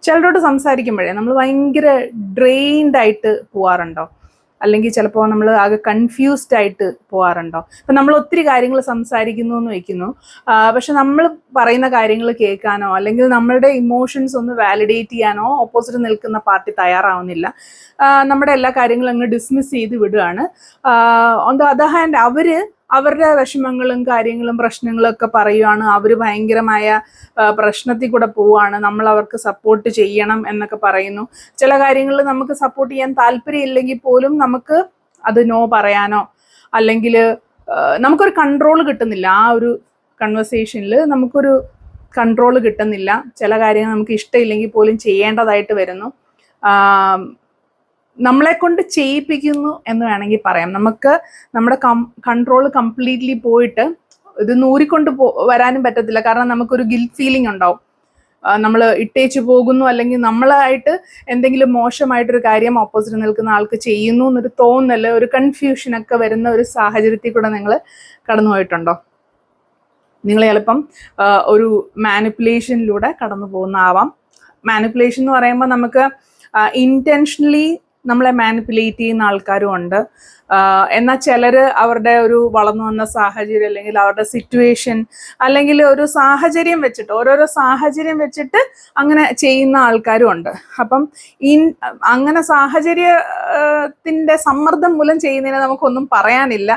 ചിലരോട് സംസാരിക്കുമ്പോഴേ നമ്മൾ ഭയങ്കര ഡ്രെയിൻഡ് ആയിട്ട് പോവാറുണ്ടോ? അല്ലെങ്കിൽ ചിലപ്പോൾ നമ്മൾ ആകെ കൺഫ്യൂസ്ഡ് ആയിട്ട് പോകാറുണ്ടോ? ഇപ്പം നമ്മൾ ഒത്തിരി കാര്യങ്ങൾ സംസാരിക്കുന്നു എന്ന് വയ്ക്കുന്നു, പക്ഷെ നമ്മൾ പറയുന്ന കാര്യങ്ങൾ കേൾക്കാനോ അല്ലെങ്കിൽ നമ്മളുടെ ഇമോഷൻസ് ഒന്ന് വാലിഡേറ്റ് ചെയ്യാനോ ഓപ്പോസിറ്റ് നിൽക്കുന്ന പാർട്ടി തയ്യാറാവുന്നില്ല. നമ്മുടെ എല്ലാ കാര്യങ്ങളും അങ്ങ് ഡിസ്മിസ് ചെയ്ത് വിടുകയാണ്. ഓൺ ദ അതർ ഹാൻഡ് അവരുടെ വിഷമങ്ങളും കാര്യങ്ങളും പ്രശ്നങ്ങളും ഒക്കെ പറയുവാണ്. അവർ ഭയങ്കരമായ പ്രശ്നത്തിൽ കൂടെ പോവാണ്, നമ്മൾ അവർക്ക് സപ്പോർട്ട് ചെയ്യണം എന്നൊക്കെ പറയുന്നു. ചില കാര്യങ്ങളിൽ നമുക്ക് സപ്പോർട്ട് ചെയ്യാൻ താല്പര്യം ഇല്ലെങ്കിൽ പോലും നമുക്ക് അത് നോ പറയാനോ അല്ലെങ്കിൽ നമുക്കൊരു കൺട്രോൾ കിട്ടുന്നില്ല. ആ ഒരു കൺവെർസേഷനിൽ നമുക്കൊരു കൺട്രോൾ കിട്ടുന്നില്ല. ചില കാര്യങ്ങൾ നമുക്ക് ഇഷ്ടമില്ലെങ്കിൽ പോലും ചെയ്യേണ്ടതായിട്ട് വരുന്നു. നമ്മളെ കൊണ്ട് ചെയ്യിപ്പിക്കുന്നു എന്ന് വേണമെങ്കിൽ പറയാം. നമുക്ക് നമ്മുടെ കൺട്രോൾ കംപ്ലീറ്റ്ലി പോയിട്ട് ഇത് നൂറിക്കൊണ്ട് വരാനും പറ്റത്തില്ല. കാരണം നമുക്കൊരു ഗിൽറ്റ് ഫീലിംഗ് ഉണ്ടാവും. നമ്മൾ ഇട്ടേച്ചു പോകുന്നു അല്ലെങ്കിൽ നമ്മളായിട്ട് എന്തെങ്കിലും മോശമായിട്ടൊരു കാര്യം ഓപ്പോസിറ്റ് നിൽക്കുന്ന ആൾക്ക് ചെയ്യുന്നു എന്നൊരു തോന്നല്, ഒരു കൺഫ്യൂഷനൊക്കെ വരുന്ന ഒരു സാഹചര്യത്തിൽ കൂടെ നിങ്ങൾ കടന്നു പോയിട്ടുണ്ടോ? നിങ്ങൾ ചിലപ്പം ഒരു മാനിപ്പുലേഷനിലൂടെ കടന്നു പോകുന്നതാവാം. മാനിപ്പുലേഷൻ എന്ന് പറയുമ്പോൾ നമുക്ക് ഇൻറ്റൻഷനലി നമ്മളെ മാനിപ്പുലേറ്റ് ചെയ്യുന്ന ആൾക്കാരും ഉണ്ട്. എന്നാൽ ചിലർ അവരുടെ ഒരു വളർന്നു വന്ന സാഹചര്യം അല്ലെങ്കിൽ അവരുടെ സിറ്റുവേഷൻ അല്ലെങ്കിൽ ഒരു സാഹചര്യം വെച്ചിട്ട് ഓരോരോ സാഹചര്യം വെച്ചിട്ട് അങ്ങനെ ചെയ്യുന്ന ആൾക്കാരും ഉണ്ട്. അപ്പം അങ്ങനെ സാഹചര്യത്തിൻ്റെ സമ്മർദ്ദം മൂലം ചെയ്യുന്നതിനെ നമുക്കൊന്നും പറയാനില്ല.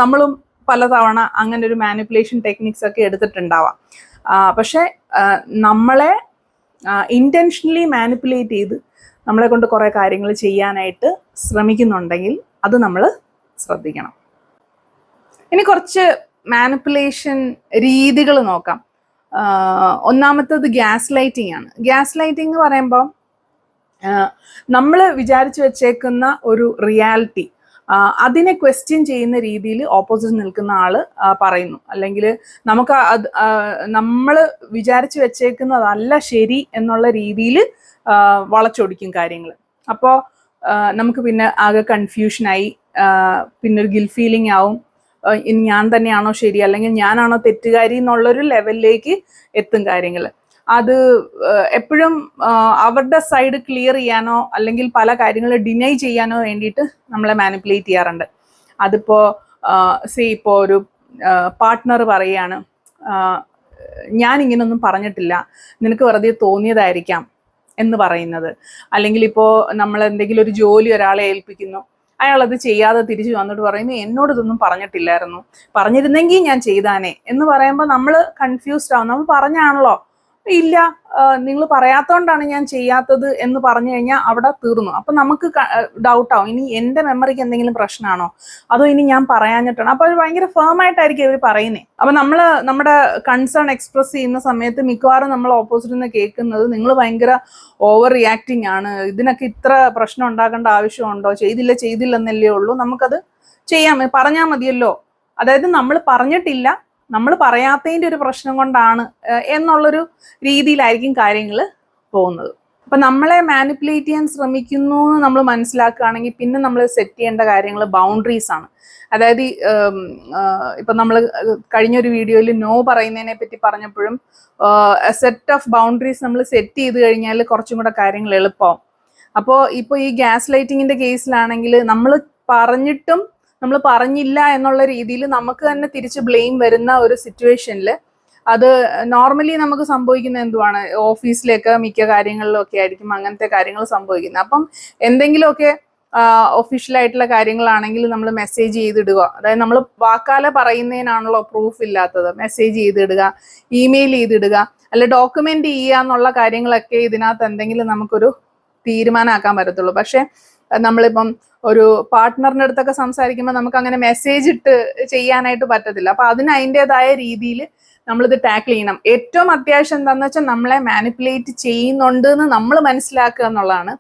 നമ്മളും പലതവണ അങ്ങനെ ഒരു മാനിപ്പുലേഷൻ ടെക്നിക്സ് ഒക്കെ എടുത്തിട്ടുണ്ടാവാം. പക്ഷെ നമ്മളെ ഇൻറ്റൻഷനലി മാനിപ്പുലേറ്റ് ചെയ്ത് നമ്മളെ കൊണ്ട് കുറേ കാര്യങ്ങൾ ചെയ്യാനായിട്ട് ശ്രമിക്കുന്നുണ്ടെങ്കിൽ അത് നമ്മൾ ശ്രദ്ധിക്കണം. ഇനി കുറച്ച് മാനിപ്പുലേഷൻ രീതികൾ നോക്കാം. ഒന്നാമത്തത് ഗ്യാസ് ലൈറ്റിംഗ് ആണ്. ഗ്യാസ് ലൈറ്റിംഗ് എന്ന് പറയുമ്പോൾ നമ്മൾ വിചാരിച്ചു വെച്ചേക്കുന്ന ഒരു റിയാലിറ്റി അതിനെ ക്വസ്റ്റ്യൻ ചെയ്യുന്ന രീതിയിൽ ഓപ്പോസിറ്റ് നിൽക്കുന്ന ആള് പറയുന്നു, അല്ലെങ്കിൽ നമുക്ക് നമ്മൾ വിചാരിച്ചു വെച്ചേക്കുന്നതല്ല ശരി എന്നുള്ള രീതിയിൽ വളച്ചൊടിക്കും കാര്യങ്ങൾ. അപ്പോൾ നമുക്ക് പിന്നെ ആകെ കൺഫ്യൂഷനായി, പിന്നെ ഒരു ഗിൽറ്റ് ഫീലിംഗ് ആവും. ഇനി ഞാൻ തന്നെയാണോ ശരി അല്ലെങ്കിൽ ഞാനാണോ തെറ്റുകാരി എന്നുള്ളൊരു ലെവലിലേക്ക് എത്തും കാര്യങ്ങൾ. അത് എപ്പോഴും അവരുടെ സൈഡ് ക്ലിയർ ചെയ്യാനോ അല്ലെങ്കിൽ പല കാര്യങ്ങൾ ഡിനൈ ചെയ്യാനോ വേണ്ടിയിട്ട് നമ്മളെ മാനിപ്പുലേറ്റ് ചെയ്യാറുണ്ട്. അതിപ്പോൾ ഇപ്പോൾ ഒരു പാർട്ട്ണർ പറയുകയാണ്, ഞാൻ ഇങ്ങനൊന്നും പറഞ്ഞിട്ടില്ല, നിനക്ക് വെറുതെ തോന്നിയതായിരിക്കാം എന്ന് പറയുന്നത്. അല്ലെങ്കിൽ ഇപ്പോൾ നമ്മൾ എന്തെങ്കിലും ഒരു ജോലി ഒരാളെ ഏൽപ്പിക്കുന്നു, അയാളത് ചെയ്യാതെ തിരിച്ചു വന്നിട്ട് പറയുന്നു, എന്നോട് ഇതൊന്നും പറഞ്ഞിട്ടില്ലായിരുന്നു, പറഞ്ഞിരുന്നെങ്കിൽ ഞാൻ ചെയ്താനേ എന്ന് പറയുമ്പോൾ നമ്മൾ കൺഫ്യൂസ്ഡ് ആവും. നമ്മൾ പറഞ്ഞാണല്ലോ, ഇല്ല നിങ്ങൾ പറയാത്തോണ്ടാണ് ഞാൻ ചെയ്യാത്തത് എന്ന് പറഞ്ഞു കഴിഞ്ഞാൽ അവിടെ തീർന്നു. അപ്പം നമുക്ക് ഡൗട്ടാവും, ഇനി എൻ്റെ മെമ്മറിക്ക് എന്തെങ്കിലും പ്രശ്നമാണോ അതോ ഇനി ഞാൻ പറയാഞ്ഞിട്ടാണോ. അപ്പോൾ ഭയങ്കര ഫേമായിട്ടായിരിക്കും ഇവർ പറയുന്നത്. അപ്പം നമ്മൾ നമ്മുടെ കൺസേൺ എക്സ്പ്രസ് ചെയ്യുന്ന സമയത്ത് മിക്കവാറും നമ്മൾ ഓപ്പോസിറ്റിൽ നിന്ന് കേൾക്കുന്നത്, നിങ്ങൾ ഭയങ്കര ഓവർ റിയാക്ടിങ് ആണ്, ഇതിനൊക്കെ ഇത്ര പ്രശ്നം ഉണ്ടാക്കേണ്ട ആവശ്യമുണ്ടോ, ചെയ്തില്ലെന്നല്ലേ ഉള്ളൂ, നമുക്കത് ചെയ്യാം, പറഞ്ഞാൽ മതിയല്ലോ. അതായത് നമ്മൾ പറഞ്ഞിട്ടില്ല, നമ്മൾ പറയാത്തതിൻ്റെ ഒരു പ്രശ്നം കൊണ്ടാണ് എന്നുള്ളൊരു രീതിയിലായിരിക്കും കാര്യങ്ങൾ പോകുന്നത്. അപ്പം നമ്മളെ മാനിപ്പുലേറ്റ് ചെയ്യാൻ ശ്രമിക്കുന്നു എന്ന് നമ്മൾ മനസ്സിലാക്കുകയാണെങ്കിൽ പിന്നെ നമ്മൾ സെറ്റ് ചെയ്യേണ്ട കാര്യങ്ങൾ ബൗണ്ടറീസ് ആണ്. അതായത് ഇപ്പം നമ്മൾ കഴിഞ്ഞൊരു വീഡിയോയിൽ നോ പറയുന്നതിനെ പറ്റി പറഞ്ഞപ്പോഴും സെറ്റ് ഓഫ് ബൗണ്ടറീസ് നമ്മൾ സെറ്റ് ചെയ്ത് കഴിഞ്ഞാൽ കുറച്ചും കൂടെ കാര്യങ്ങൾ എളുപ്പമാവും. അപ്പോൾ ഇപ്പോൾ ഈ ഗ്യാസ് ലൈറ്റിങ്ങിൻ്റെ കേസിലാണെങ്കിൽ നമ്മൾ പറഞ്ഞിട്ടും നമ്മൾ പറഞ്ഞില്ല എന്നുള്ള രീതിയിൽ നമുക്ക് തന്നെ തിരിച്ച് ബ്ലെയിം വരുന്ന ഒരു സിറ്റുവേഷനിൽ അത് നോർമലി നമുക്ക് സംഭവിക്കുന്ന എന്തുവാണ്, ഓഫീസിലേക്ക് മിക്ക കാര്യങ്ങളിലും ഒക്കെ ആയിരിക്കും അങ്ങനത്തെ കാര്യങ്ങൾ സംഭവിക്കുന്നത്. അപ്പം എന്തെങ്കിലുമൊക്കെ ഒഫീഷ്യലായിട്ടുള്ള കാര്യങ്ങളാണെങ്കിൽ നമ്മൾ മെസ്സേജ് ചെയ്തിടുക. അതായത് നമ്മൾ വാക്കാലെ പറയുന്നതിനാണല്ലോ പ്രൂഫ് ഇല്ലാത്തത്. മെസ്സേജ് ചെയ്തിടുക, ഇമെയിൽ ചെയ്തിടുക, അല്ല ഡോക്യുമെന്റ് ചെയ്യുക എന്നുള്ള കാര്യങ്ങളൊക്കെ ഇതിനകത്ത് എന്തെങ്കിലും നമുക്കൊരു തീരുമാനമാക്കാൻ പറ്റത്തുള്ളൂ. പക്ഷെ നമ്മളിപ്പം ഒരു പാർട്ട്ണറിൻ്റെ അടുത്തൊക്കെ സംസാരിക്കുമ്പോൾ നമുക്ക് അങ്ങനെ മെസ്സേജ് ഇട്ട് ചെയ്യാനായിട്ട് പറ്റത്തില്ല. അപ്പം അതിന് അതിൻ്റെതായ രീതിയിൽ നമ്മളിത് ടാക്കിൾ ചെയ്യണം. ഏറ്റവും അത്യാവശ്യം എന്താണെന്ന് വെച്ചാൽ നമ്മളെ മാനിപ്പുലേറ്റ് ചെയ്യുന്നുണ്ട് എന്ന് നമ്മൾ മനസ്സിലാക്കുക എന്നുള്ളതാണ്.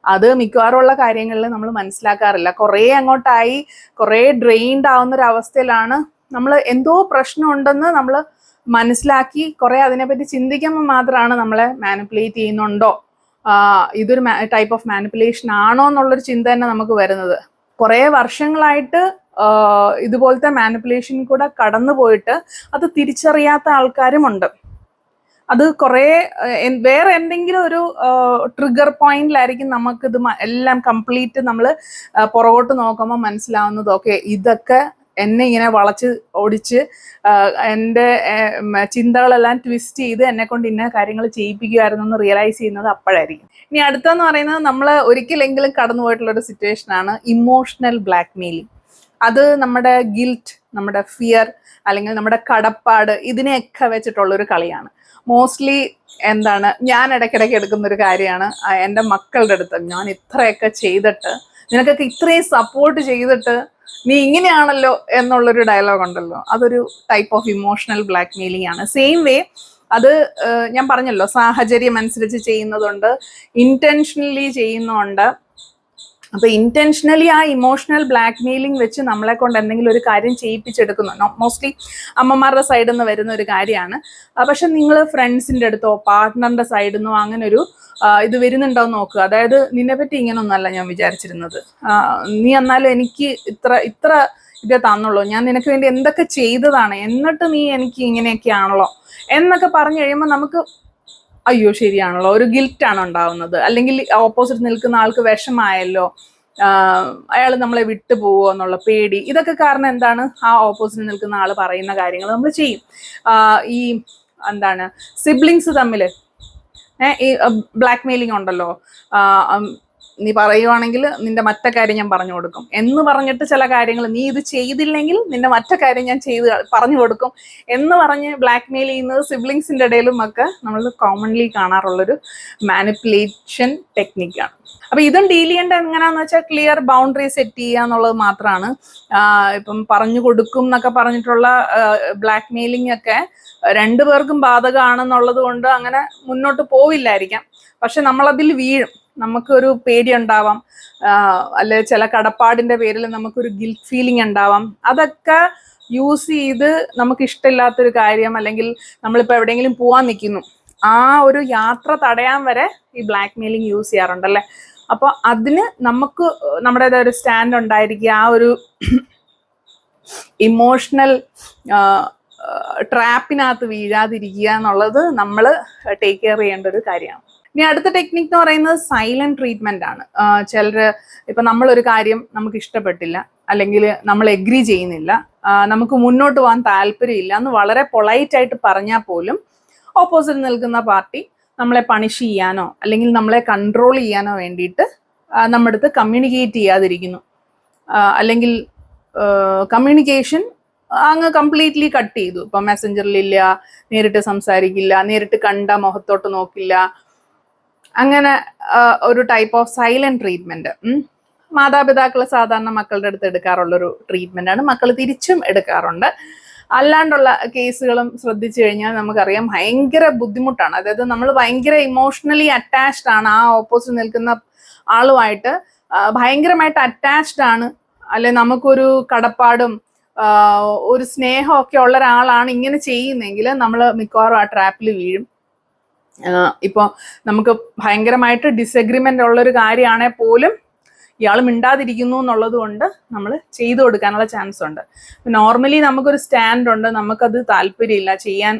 അത് മിക്കവാറും ഉള്ള കാര്യങ്ങളിൽ നമ്മൾ മനസ്സിലാക്കാറില്ല. കുറേ അങ്ങോട്ടായി കുറേ ഡ്രെയിൻഡ് ആവുന്ന ഒരു അവസ്ഥയിലാണ് നമ്മൾ എന്തോ പ്രശ്നമുണ്ടെന്ന് നമ്മൾ മനസ്സിലാക്കി കുറേ അതിനെപ്പറ്റി ചിന്തിക്കുമ്പോൾ മാത്രമാണ് നമ്മളെ മാനിപ്പുലേറ്റ് ചെയ്യുന്നുണ്ടോ, ഇതൊരു ടൈപ്പ് ഓഫ് മാനിപ്പുലേഷൻ ആണോ എന്നുള്ളൊരു ചിന്ത തന്നെ നമുക്ക് വരുന്നത്. കുറേ വർഷങ്ങളായിട്ട് ഇതുപോലത്തെ മാനിപ്പുലേഷൻ കൂടെ കടന്നു പോയിട്ട് അത് തിരിച്ചറിയാത്ത ആൾക്കാരുമുണ്ട്. അത് കുറേ വേറെ എന്തെങ്കിലും ഒരു ട്രിഗർ പോയിന്റിലായിരിക്കും നമുക്കിത് എല്ലാം കംപ്ലീറ്റ് നമ്മൾ പുറകോട്ട് നോക്കുമ്പോൾ മനസ്സിലാവുന്നത് ഓക്കെ ഇതൊക്കെ എന്നെ ഇങ്ങനെ വളച്ച് ഓടിച്ച് എൻ്റെ ചിന്തകളെല്ലാം ട്വിസ്റ്റ് ചെയ്ത് എന്നെ കൊണ്ട് ഇന്ന കാര്യങ്ങൾ ചെയ്യിപ്പിക്കുമായിരുന്നു എന്ന് റിയലൈസ് ചെയ്യുന്നത് അപ്പോഴായിരിക്കും. ഇനി അടുത്തെന്ന് പറയുന്നത് നമ്മൾ ഒരിക്കലെങ്കിലും കടന്നു പോയിട്ടുള്ളൊരു സിറ്റുവേഷനാണ് ഇമോഷണൽ ബ്ലാക്ക് മെയിലിംഗ്. അത് നമ്മുടെ ഗിൽറ്റ്, നമ്മുടെ ഫിയർ അല്ലെങ്കിൽ നമ്മുടെ കടപ്പാട് ഇതിനെയൊക്കെ വെച്ചിട്ടുള്ളൊരു കളിയാണ്. മോസ്റ്റ്ലി എന്താണ് ഞാൻ ഇടയ്ക്കിടയ്ക്ക് എടുക്കുന്നൊരു കാര്യമാണ് എൻ്റെ മക്കളുടെ അടുത്ത് ഞാൻ ഇത്രയൊക്കെ ചെയ്തിട്ട് നിനക്കൊക്കെ ഇത്രയും സപ്പോർട്ട് ചെയ്തിട്ട് നീ ഇങ്ങനെയാണല്ലോ എന്നുള്ളൊരു ഡയലോഗ് ഉണ്ടല്ലോ, അതൊരു type of emotional black mailing ആണ്. സെയിം വേ അത് ഞാൻ പറഞ്ഞല്ലോ സാഹചര്യം അനുസരിച്ച് ചെയ്യുന്നതുണ്ട്, ഇന്റൻഷനലി ചെയ്യുന്നുണ്ട്. അപ്പൊ ഇന്റൻഷനലി ആ ഇമോഷണൽ ബ്ലാക്ക് മെയിലിംഗ് വെച്ച് നമ്മളെ കൊണ്ട് എന്തെങ്കിലും ഒരു കാര്യം ചെയ്യിപ്പിച്ചെടുക്കുന്നു. മോസ്റ്റ്ലി അമ്മമാരുടെ സൈഡിൽ നിന്ന് വരുന്ന ഒരു കാര്യമാണ്. പക്ഷെ നിങ്ങൾ ഫ്രണ്ട്സിന്റെ അടുത്തോ പാർട്ട്ണറിന്റെ സൈഡിൽ നിന്നോ അങ്ങനെ ഒരു ഇത് വരുന്നുണ്ടോ എന്ന് നോക്കുക. അതായത് നിന്നെ പറ്റി ഇങ്ങനൊന്നല്ല ഞാൻ വിചാരിച്ചിരുന്നത്, നീ എന്നാലും എനിക്ക് ഇത്ര ഇതേ തന്നുള്ളൂ, ഞാൻ നിനക്ക് വേണ്ടി എന്തൊക്കെ ചെയ്തതാണ്, എന്നിട്ട് നീ എനിക്ക് ഇങ്ങനെയൊക്കെയാണല്ലോ എന്നൊക്കെ പറഞ്ഞു കഴിയുമ്പോൾ നമുക്ക് അയ്യോ ശരിയാണല്ലോ, ഒരു ഗിൽറ്റാണ് ഉണ്ടാവുന്നത്. അല്ലെങ്കിൽ ഓപ്പോസിറ്റ് നിൽക്കുന്ന ആൾക്ക് വിഷമായല്ലോ, അയാൾ നമ്മളെ വിട്ടു പോവോ എന്നുള്ള പേടി. ഇതൊക്കെ കാരണം എന്താണ്, ആ ഓപ്പോസിറ്റ് നിൽക്കുന്ന ആൾ പറയുന്ന കാര്യങ്ങൾ നമ്മൾ ചെയ്യും. ഈ എന്താണ് സിബ്ലിങ്സ് തമ്മിൽ ഈ ബ്ലാക്ക് മെയിലിംഗ് ഉണ്ടല്ലോ, നീ പറയുവാണെങ്കിൽ നിന്റെ മറ്റേ കാര്യം ഞാൻ പറഞ്ഞു കൊടുക്കും എന്ന് പറഞ്ഞിട്ട് ചില കാര്യങ്ങൾ നീ ഇത് ചെയ്തില്ലെങ്കിൽ നിന്റെ മറ്റേ കാര്യം ഞാൻ പറഞ്ഞു കൊടുക്കും എന്ന് പറഞ്ഞ് ബ്ലാക്ക് മെയിൽ ചെയ്യുന്നത് സിബ്ലിങ്സിന്റെ ഇടയിലും ഒക്കെ നമ്മൾ കോമൺലി കാണാറുള്ളൊരു മാനിപ്പുലേഷൻ ടെക്നിക്കാണ്. അപ്പൊ ഇതും ഡീൽ ചെയ്യേണ്ട എങ്ങനെയാന്ന് വെച്ചാൽ ക്ലിയർ ബൗണ്ടറി സെറ്റ് ചെയ്യുക എന്നുള്ളത് മാത്രമാണ്. ഇപ്പം പറഞ്ഞു കൊടുക്കും എന്നൊക്കെ പറഞ്ഞിട്ടുള്ള ബ്ലാക്ക് മെയിലിംഗ് ഒക്കെ രണ്ടുപേർക്കും ബാധകമാണെന്നുള്ളത് കൊണ്ട് അങ്ങനെ മുന്നോട്ട് പോവില്ലായിരിക്കാം. പക്ഷെ നമ്മളതിൽ വീഴും, നമുക്കൊരു പേടി ഉണ്ടാവാം, അല്ലെ ചില കടപ്പാടിന്റെ പേരിൽ നമുക്കൊരു ഗിൽറ്റ് ഫീലിംഗ് ഉണ്ടാവാം. അതൊക്കെ യൂസ് ചെയ്ത് നമുക്ക് ഇഷ്ടമില്ലാത്തൊരു കാര്യം അല്ലെങ്കിൽ നമ്മളിപ്പോൾ എവിടെയെങ്കിലും പോവാൻ നിൽക്കുന്നു, ആ ഒരു യാത്ര തടയാൻ വരെ ഈ ബ്ലാക്ക് മെയിലിംഗ് യൂസ് ചെയ്യാറുണ്ടല്ലേ. അപ്പൊ അതിന് നമുക്ക് നമ്മുടേതായ ഒരു സ്റ്റാൻഡ് ഉണ്ടായിരിക്കുക, ആ ഒരു ഇമോഷണൽ ട്രാപ്പിനകത്ത് വീഴാതിരിക്കുക എന്നുള്ളത് നമ്മൾ ടേക്ക് കെയർ ചെയ്യേണ്ട ഒരു കാര്യമാണ്. ഇനി അടുത്ത ടെക്നിക് എന്ന് പറയുന്നത് സൈലന്റ് ട്രീറ്റ്മെന്റ് ആണ്. ചിലര് ഇപ്പൊ നമ്മളൊരു കാര്യം നമുക്ക് ഇഷ്ടപ്പെട്ടില്ല അല്ലെങ്കിൽ നമ്മൾ എഗ്രി ചെയ്യുന്നില്ല, നമുക്ക് മുന്നോട്ട് പോകാൻ താല്പര്യമില്ല എന്ന് വളരെ പൊളൈറ്റ് ആയിട്ട് പറഞ്ഞാൽ പോലും ഓപ്പോസിറ്റ് നിൽക്കുന്ന പാർട്ടി നമ്മളെ പണിഷ് ചെയ്യാനോ അല്ലെങ്കിൽ നമ്മളെ കൺട്രോൾ ചെയ്യാനോ വേണ്ടിയിട്ട് നമ്മുടെ അടുത്ത് കമ്മ്യൂണിക്കേറ്റ് ചെയ്യാതിരിക്കുന്നു. അല്ലെങ്കിൽ കമ്മ്യൂണിക്കേഷൻ അങ്ങ് കംപ്ലീറ്റ്ലി കട്ട് ചെയ്തു. ഇപ്പൊ മെസ്സഞ്ചറിലില്ല, നേരിട്ട് സംസാരിക്കില്ല, നേരിട്ട് കണ്ട മുഖത്തോട്ട് നോക്കില്ല, അങ്ങനെ ഒരു ടൈപ്പ് ഓഫ് സൈലന്റ് ട്രീറ്റ്മെന്റ് മാതാപിതാക്കൾ സാധാരണ മക്കളുടെ അടുത്ത് എടുക്കാറുള്ളൊരു ട്രീറ്റ്മെന്റ് ആണ്. മക്കൾ തിരിച്ചും എടുക്കാറുണ്ട്. അല്ലാണ്ടുള്ള കേസുകളും ശ്രദ്ധിച്ചു കഴിഞ്ഞാൽ നമുക്കറിയാം ഭയങ്കര ബുദ്ധിമുട്ടാണ്. അതായത് നമ്മൾ ഭയങ്കര ഇമോഷണലി അറ്റാച്ച്ഡ് ആണ്, ആ ഓപ്പോസിറ്റ് നിൽക്കുന്ന ആളുമായിട്ട് ഭയങ്കരമായിട്ട് അറ്റാച്ച്ഡ് ആണ്, അല്ലെ നമുക്കൊരു കടപ്പാടും ഒരു സ്നേഹമൊക്കെ ഉള്ള ഒരാളാണ് ഇങ്ങനെ ചെയ്യുന്നെങ്കിൽ നമ്മൾ മിക്കവാറും ആ ട്രാപ്പിൽ വീഴും. ഇപ്പോൾ നമുക്ക് ഭയങ്കരമായിട്ട് ഡിസഗ്രിമെന്റ് ഉള്ളൊരു കാര്യമാണെങ്കിൽ പോലും ഇയാൾ മിണ്ടാതിരിക്കുന്നു എന്നുള്ളത് കൊണ്ട് നമ്മൾ ചെയ്തു കൊടുക്കാനുള്ള ചാൻസ് ഉണ്ട്. നോർമലി നമുക്കൊരു സ്റ്റാൻഡ് ഉണ്ട്, നമുക്കത് താല്പര്യമില്ല, ചെയ്യാൻ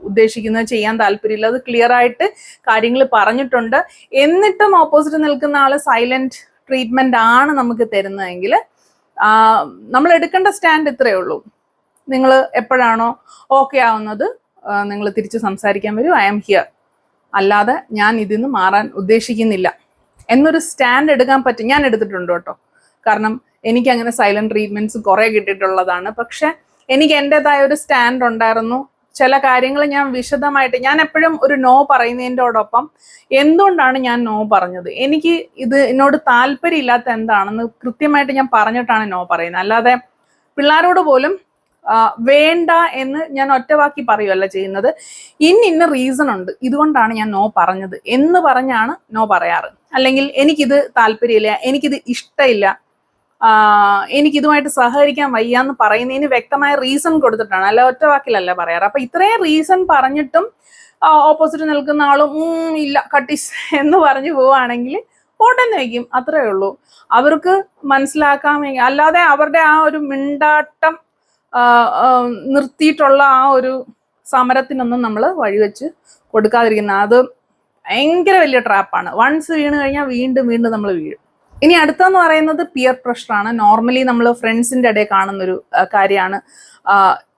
ഉദ്ദേശിക്കുന്നത് ചെയ്യാൻ താല്പര്യമില്ല, അത് ക്ലിയർ ആയിട്ട് കാര്യങ്ങൾ പറഞ്ഞിട്ടുണ്ട്. എന്നിട്ടും ഓപ്പോസിറ്റ് നിൽക്കുന്ന ആൾ സൈലന്റ് ട്രീറ്റ്മെന്റ് ആണ് നമുക്ക് തരുന്നതെങ്കിൽ നമ്മൾ എടുക്കേണ്ട സ്റ്റാൻഡ് ഇത്രയേ ഉള്ളൂ. നിങ്ങൾ എപ്പോഴാണോ ഓക്കെ ആവുന്നത് നിങ്ങൾ തിരിച്ച് സംസാരിക്കാൻ വരൂ, ഐ ആം ഹിയർ, അല്ലാതെ ഞാൻ ഇതിന്ന് മാറാൻ ഉദ്ദേശിക്കുന്നില്ല എന്നൊരു സ്റ്റാൻഡ് എടുക്കാൻ പറ്റും. ഞാൻ എടുത്തിട്ടുണ്ട് കേട്ടോ, കാരണം എനിക്ക് അങ്ങനെ സൈലന്റ് ട്രീറ്റ്മെന്റ്സ് കുറെ കിട്ടിയിട്ടുള്ളതാണ്. പക്ഷെ എനിക്ക് എൻ്റെതായ ഒരു സ്റ്റാൻഡ് ഉണ്ടായിരുന്നു. ചില കാര്യങ്ങൾ ഞാൻ വിശദമായിട്ട്, ഞാൻ എപ്പോഴും ഒരു നോ പറയുന്നതിൻ്റെയോടൊപ്പം എന്തുകൊണ്ടാണ് ഞാൻ നോ പറഞ്ഞത്, എനിക്ക് ഇത് എന്നോട് താല്പര്യമില്ലാത്ത എന്താണെന്ന് കൃത്യമായിട്ട് ഞാൻ പറഞ്ഞിട്ടാണ് നോ പറയുന്നത്. അല്ലാതെ പിള്ളേരോട് പോലും വേണ്ട എന്ന് ഞാൻ ഒറ്റവാക്കി പറയുമല്ല ചെയ്യുന്നത്. ഇന്ന റീസൺ ഉണ്ട്, ഇതുകൊണ്ടാണ് ഞാൻ നോ പറഞ്ഞത് എന്ന് പറഞ്ഞാണ് നോ പറയാറ്. അല്ലെങ്കിൽ എനിക്കിത് താല്പര്യമില്ല, എനിക്കിത് ഇഷ്ടമില്ല, എനിക്കിതുമായിട്ട് സഹകരിക്കാൻ വയ്യാന്ന് പറയുന്നതിന് വ്യക്തമായ റീസൺ കൊടുത്തിട്ടാണ്, അല്ല ഒറ്റവാക്കിലല്ല പറയാറ്. അപ്പൊ ഇത്രയും റീസൺ പറഞ്ഞിട്ടും ഓപ്പോസിറ്റ് നിൽക്കുന്ന ആളും ഇല്ല കട്ടീസ് എന്ന് പറഞ്ഞു പോവുകയാണെങ്കിൽ പോട്ടെന്ന് വയ്ക്കും, അത്രേ ഉള്ളൂ. അവർക്ക് മനസ്സിലാക്കാൻ, അല്ലാതെ അവരുടെ ആ ഒരു മിണ്ടാട്ടം നിർത്തിയിട്ടുള്ള ആ ഒരു സമരത്തിനൊന്നും നമ്മൾ വഴിവെച്ച് കൊടുക്കാതിരിക്കുന്നത് അത് ഭയങ്കര വലിയ ട്രാപ്പാണ്. വൺസ് വീണ് കഴിഞ്ഞാൽ വീണ്ടും വീണ്ടും നമ്മൾ വീഴും. ഇനി അടുത്തെന്ന് പറയുന്നത് പിയർ പ്രഷറാണ്. നോർമലി നമ്മൾ ഫ്രണ്ട്സിന്റെ ഇടയിൽ കാണുന്നൊരു കാര്യമാണ്.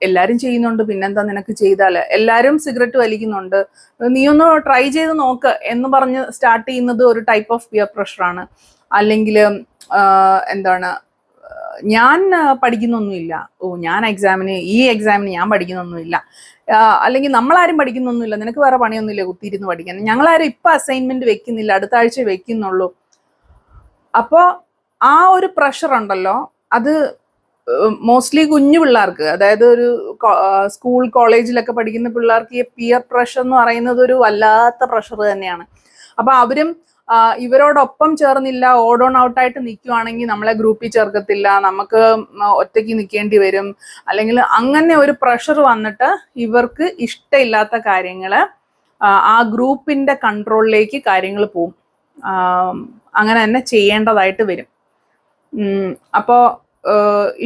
എല്ലാവരും ചെയ്യുന്നുണ്ട്, പിന്നെന്താ നിനക്ക് ചെയ്താല്, എല്ലാവരും സിഗരറ്റ് വലിക്കുന്നുണ്ട്, നീ ഒന്ന് ട്രൈ ചെയ്ത് നോക്ക് എന്ന് പറഞ്ഞ് സ്റ്റാർട്ട് ചെയ്യുന്നത് ഒരു ടൈപ്പ് ഓഫ് പിയർ പ്രഷറാണ്. അല്ലെങ്കിൽ എന്താണ്, ഞാൻ പഠിക്കുന്നൊന്നുമില്ല, ഞാൻ ഈ എക്സാമിന് ഞാൻ പഠിക്കുന്നൊന്നുമില്ല, അല്ലെങ്കിൽ നമ്മളാരും പഠിക്കുന്നൊന്നുമില്ല, നിനക്ക് വേറെ പണിയൊന്നുമില്ല കുത്തിയിരുന്ന് പഠിക്കാൻ, ഞങ്ങളാരും ഇപ്പൊ അസൈൻമെന്റ് വെക്കുന്നില്ല, അടുത്ത ആഴ്ച വെക്കുന്നുള്ളൂ. അപ്പോൾ ആ ഒരു പ്രഷർ ഉണ്ടല്ലോ, അത് മോസ്റ്റ്ലി കുഞ്ഞു പിള്ളേർക്ക്, അതായത് ഒരു സ്കൂൾ കോളേജിലൊക്കെ പഠിക്കുന്ന പിള്ളേർക്ക് ഈ പിയർ പ്രഷർ എന്ന് പറയുന്നത് ഒരു വല്ലാത്ത പ്രഷർ തന്നെയാണ്. അപ്പൊ അവരും ഇവരോടൊപ്പം ചേർന്നില്ല, ഓഡ് ഓൺ ഔട്ടായിട്ട് നിൽക്കുവാണെങ്കിൽ നമ്മളെ ഗ്രൂപ്പിൽ ചേർക്കത്തില്ല, നമുക്ക് ഒറ്റയ്ക്ക് നിൽക്കേണ്ടി വരും, അല്ലെങ്കിൽ അങ്ങനെ ഒരു പ്രഷർ വന്നിട്ട് ഇവർക്ക് ഇഷ്ടമില്ലാത്ത കാര്യങ്ങള് ആ ഗ്രൂപ്പിന്റെ കൺട്രോളിലേക്ക് കാര്യങ്ങൾ പോവും, അങ്ങനെ തന്നെ ചെയ്യേണ്ടതായിട്ട് വരും. അപ്പോൾ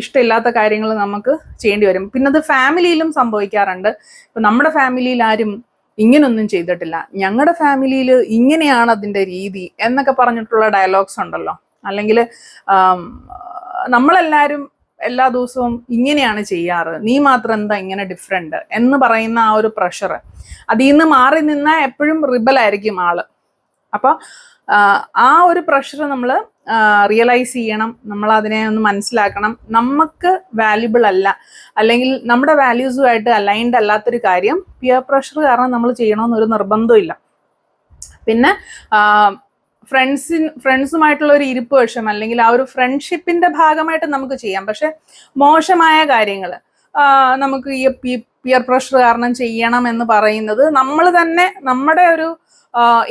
ഇഷ്ടമില്ലാത്ത കാര്യങ്ങൾ നമുക്ക് ചെയ്യേണ്ടി വരും. പിന്നെ അത് ഫാമിലിയിലും സംഭവിക്കാറുണ്ട്. ഇപ്പൊ നമ്മുടെ ഫാമിലിയിൽ ആരും ഇങ്ങനൊന്നും ചെയ്തിട്ടില്ല, ഞങ്ങളുടെ ഫാമിലിയിൽ ഇങ്ങനെയാണ് അതിൻ്റെ രീതി എന്നൊക്കെ പറഞ്ഞിട്ടുള്ള ഡയലോഗ്സ് ഉണ്ടല്ലോ, അല്ലെങ്കിൽ നമ്മളെല്ലാവരും എല്ലാ ദിവസവും ഇങ്ങനെയാണ് ചെയ്യാറ്, നീ മാത്രം എന്താ ഇങ്ങനെ ഡിഫറെന്റ് എന്ന് പറയുന്ന ആ ഒരു പ്രഷർ, അതിൽ നിന്ന് മാറി നിന്നാൽ എപ്പോഴും റിബലായിരിക്കും ആള്. അപ്പൊ ആ ഒരു പ്രഷർ നമ്മൾ റിയലൈസ് ചെയ്യണം, നമ്മൾ അതിനെ ഒന്ന് മനസ്സിലാക്കണം. നമുക്ക് വാല്യുബിൾ അല്ല, അല്ലെങ്കിൽ നമ്മുടെ വാല്യൂസുമായിട്ട് അലൈൻഡ് അല്ലാത്തൊരു കാര്യം പിയർ പ്രഷർ കാരണം നമ്മൾ ചെയ്യണമെന്നൊരു നിർബന്ധമില്ല. പിന്നെ ഫ്രണ്ട്സുമായിട്ടുള്ള ഒരു ഇരിപ്പ് വശം, അല്ലെങ്കിൽ ആ ഒരു ഫ്രണ്ട്ഷിപ്പിന്റെ ഭാഗമായിട്ട് നമുക്ക് ചെയ്യാം. പക്ഷെ മോശമായ കാര്യങ്ങൾ നമുക്ക് ഈ പിയർ പ്രഷർ കാരണം ചെയ്യണം എന്ന് പറയുന്നത് നമ്മൾ തന്നെ നമ്മുടെ ഒരു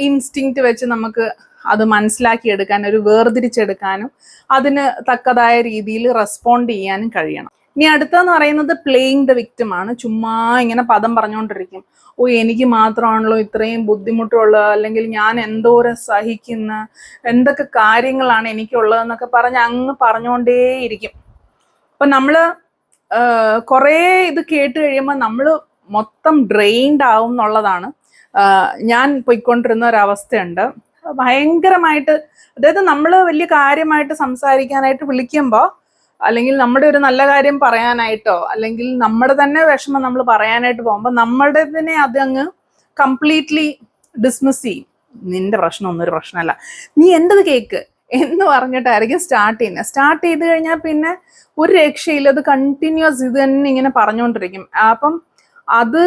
ഇൻസ്റ്റിങ്ക്റ്റ് വെച്ച് നമുക്ക് അത് മനസ്സിലാക്കിയെടുക്കാൻ, ഒരു വേർതിരിച്ചെടുക്കാനും അതിന് തക്കതായ രീതിയിൽ റെസ്പോണ്ട് ചെയ്യാനും കഴിയണം. ഇനി അടുത്തെന്ന് പറയുന്നത് പ്ലേയിങ് ദ വിക്ടിം ആണ്. ചുമ്മാ ഇങ്ങനെ പദം പറഞ്ഞുകൊണ്ടിരിക്കും, എനിക്ക് മാത്രമാണല്ലോ ഇത്രയും ബുദ്ധിമുട്ടുള്ളത്, അല്ലെങ്കിൽ ഞാൻ എന്തോരം സഹിക്കുന്ന, എന്തൊക്കെ കാര്യങ്ങളാണ് എനിക്കുള്ളതെന്നൊക്കെ പറഞ്ഞ് അങ്ങ് പറഞ്ഞുകൊണ്ടേയിരിക്കും. അപ്പൊ നമ്മള് കുറേ ഇത് കേട്ട് കഴിയുമ്പോൾ നമ്മൾ മൊത്തം ഡ്രെയിൻഡ് ആവും എന്നുള്ളതാണ് ഞാൻ പോയിക്കൊണ്ടിരുന്ന ഒരവസ്ഥയുണ്ട്. ഭയങ്കരമായിട്ട്, അതായത് നമ്മൾ വലിയ കാര്യമായിട്ട് സംസാരിക്കാനായിട്ട് വിളിക്കുമ്പോൾ, അല്ലെങ്കിൽ നമ്മുടെ ഒരു നല്ല കാര്യം പറയാനായിട്ടോ, അല്ലെങ്കിൽ നമ്മുടെ തന്നെ വിഷമം നമ്മൾ പറയാനായിട്ട് പോകുമ്പോൾ നമ്മുടേതിനെ അതങ്ങ് കംപ്ലീറ്റ്ലി ഡിസ്മിസ് ചെയ്യും. നിന്റെ പ്രശ്നം ഒന്നും ഒരു പ്രശ്നമല്ല, നീ എന്റേത് കേക്ക് എന്ന് പറഞ്ഞിട്ടായിരിക്കും സ്റ്റാർട്ട് ചെയ്യുന്നത്. സ്റ്റാർട്ട് ചെയ്ത് കഴിഞ്ഞാൽ പിന്നെ ഒരു രക്ഷയില്ല, അത് കണ്ടിന്യൂസ് ഇത് തന്നെ ഇങ്ങനെ പറഞ്ഞുകൊണ്ടിരിക്കും. അപ്പം അത്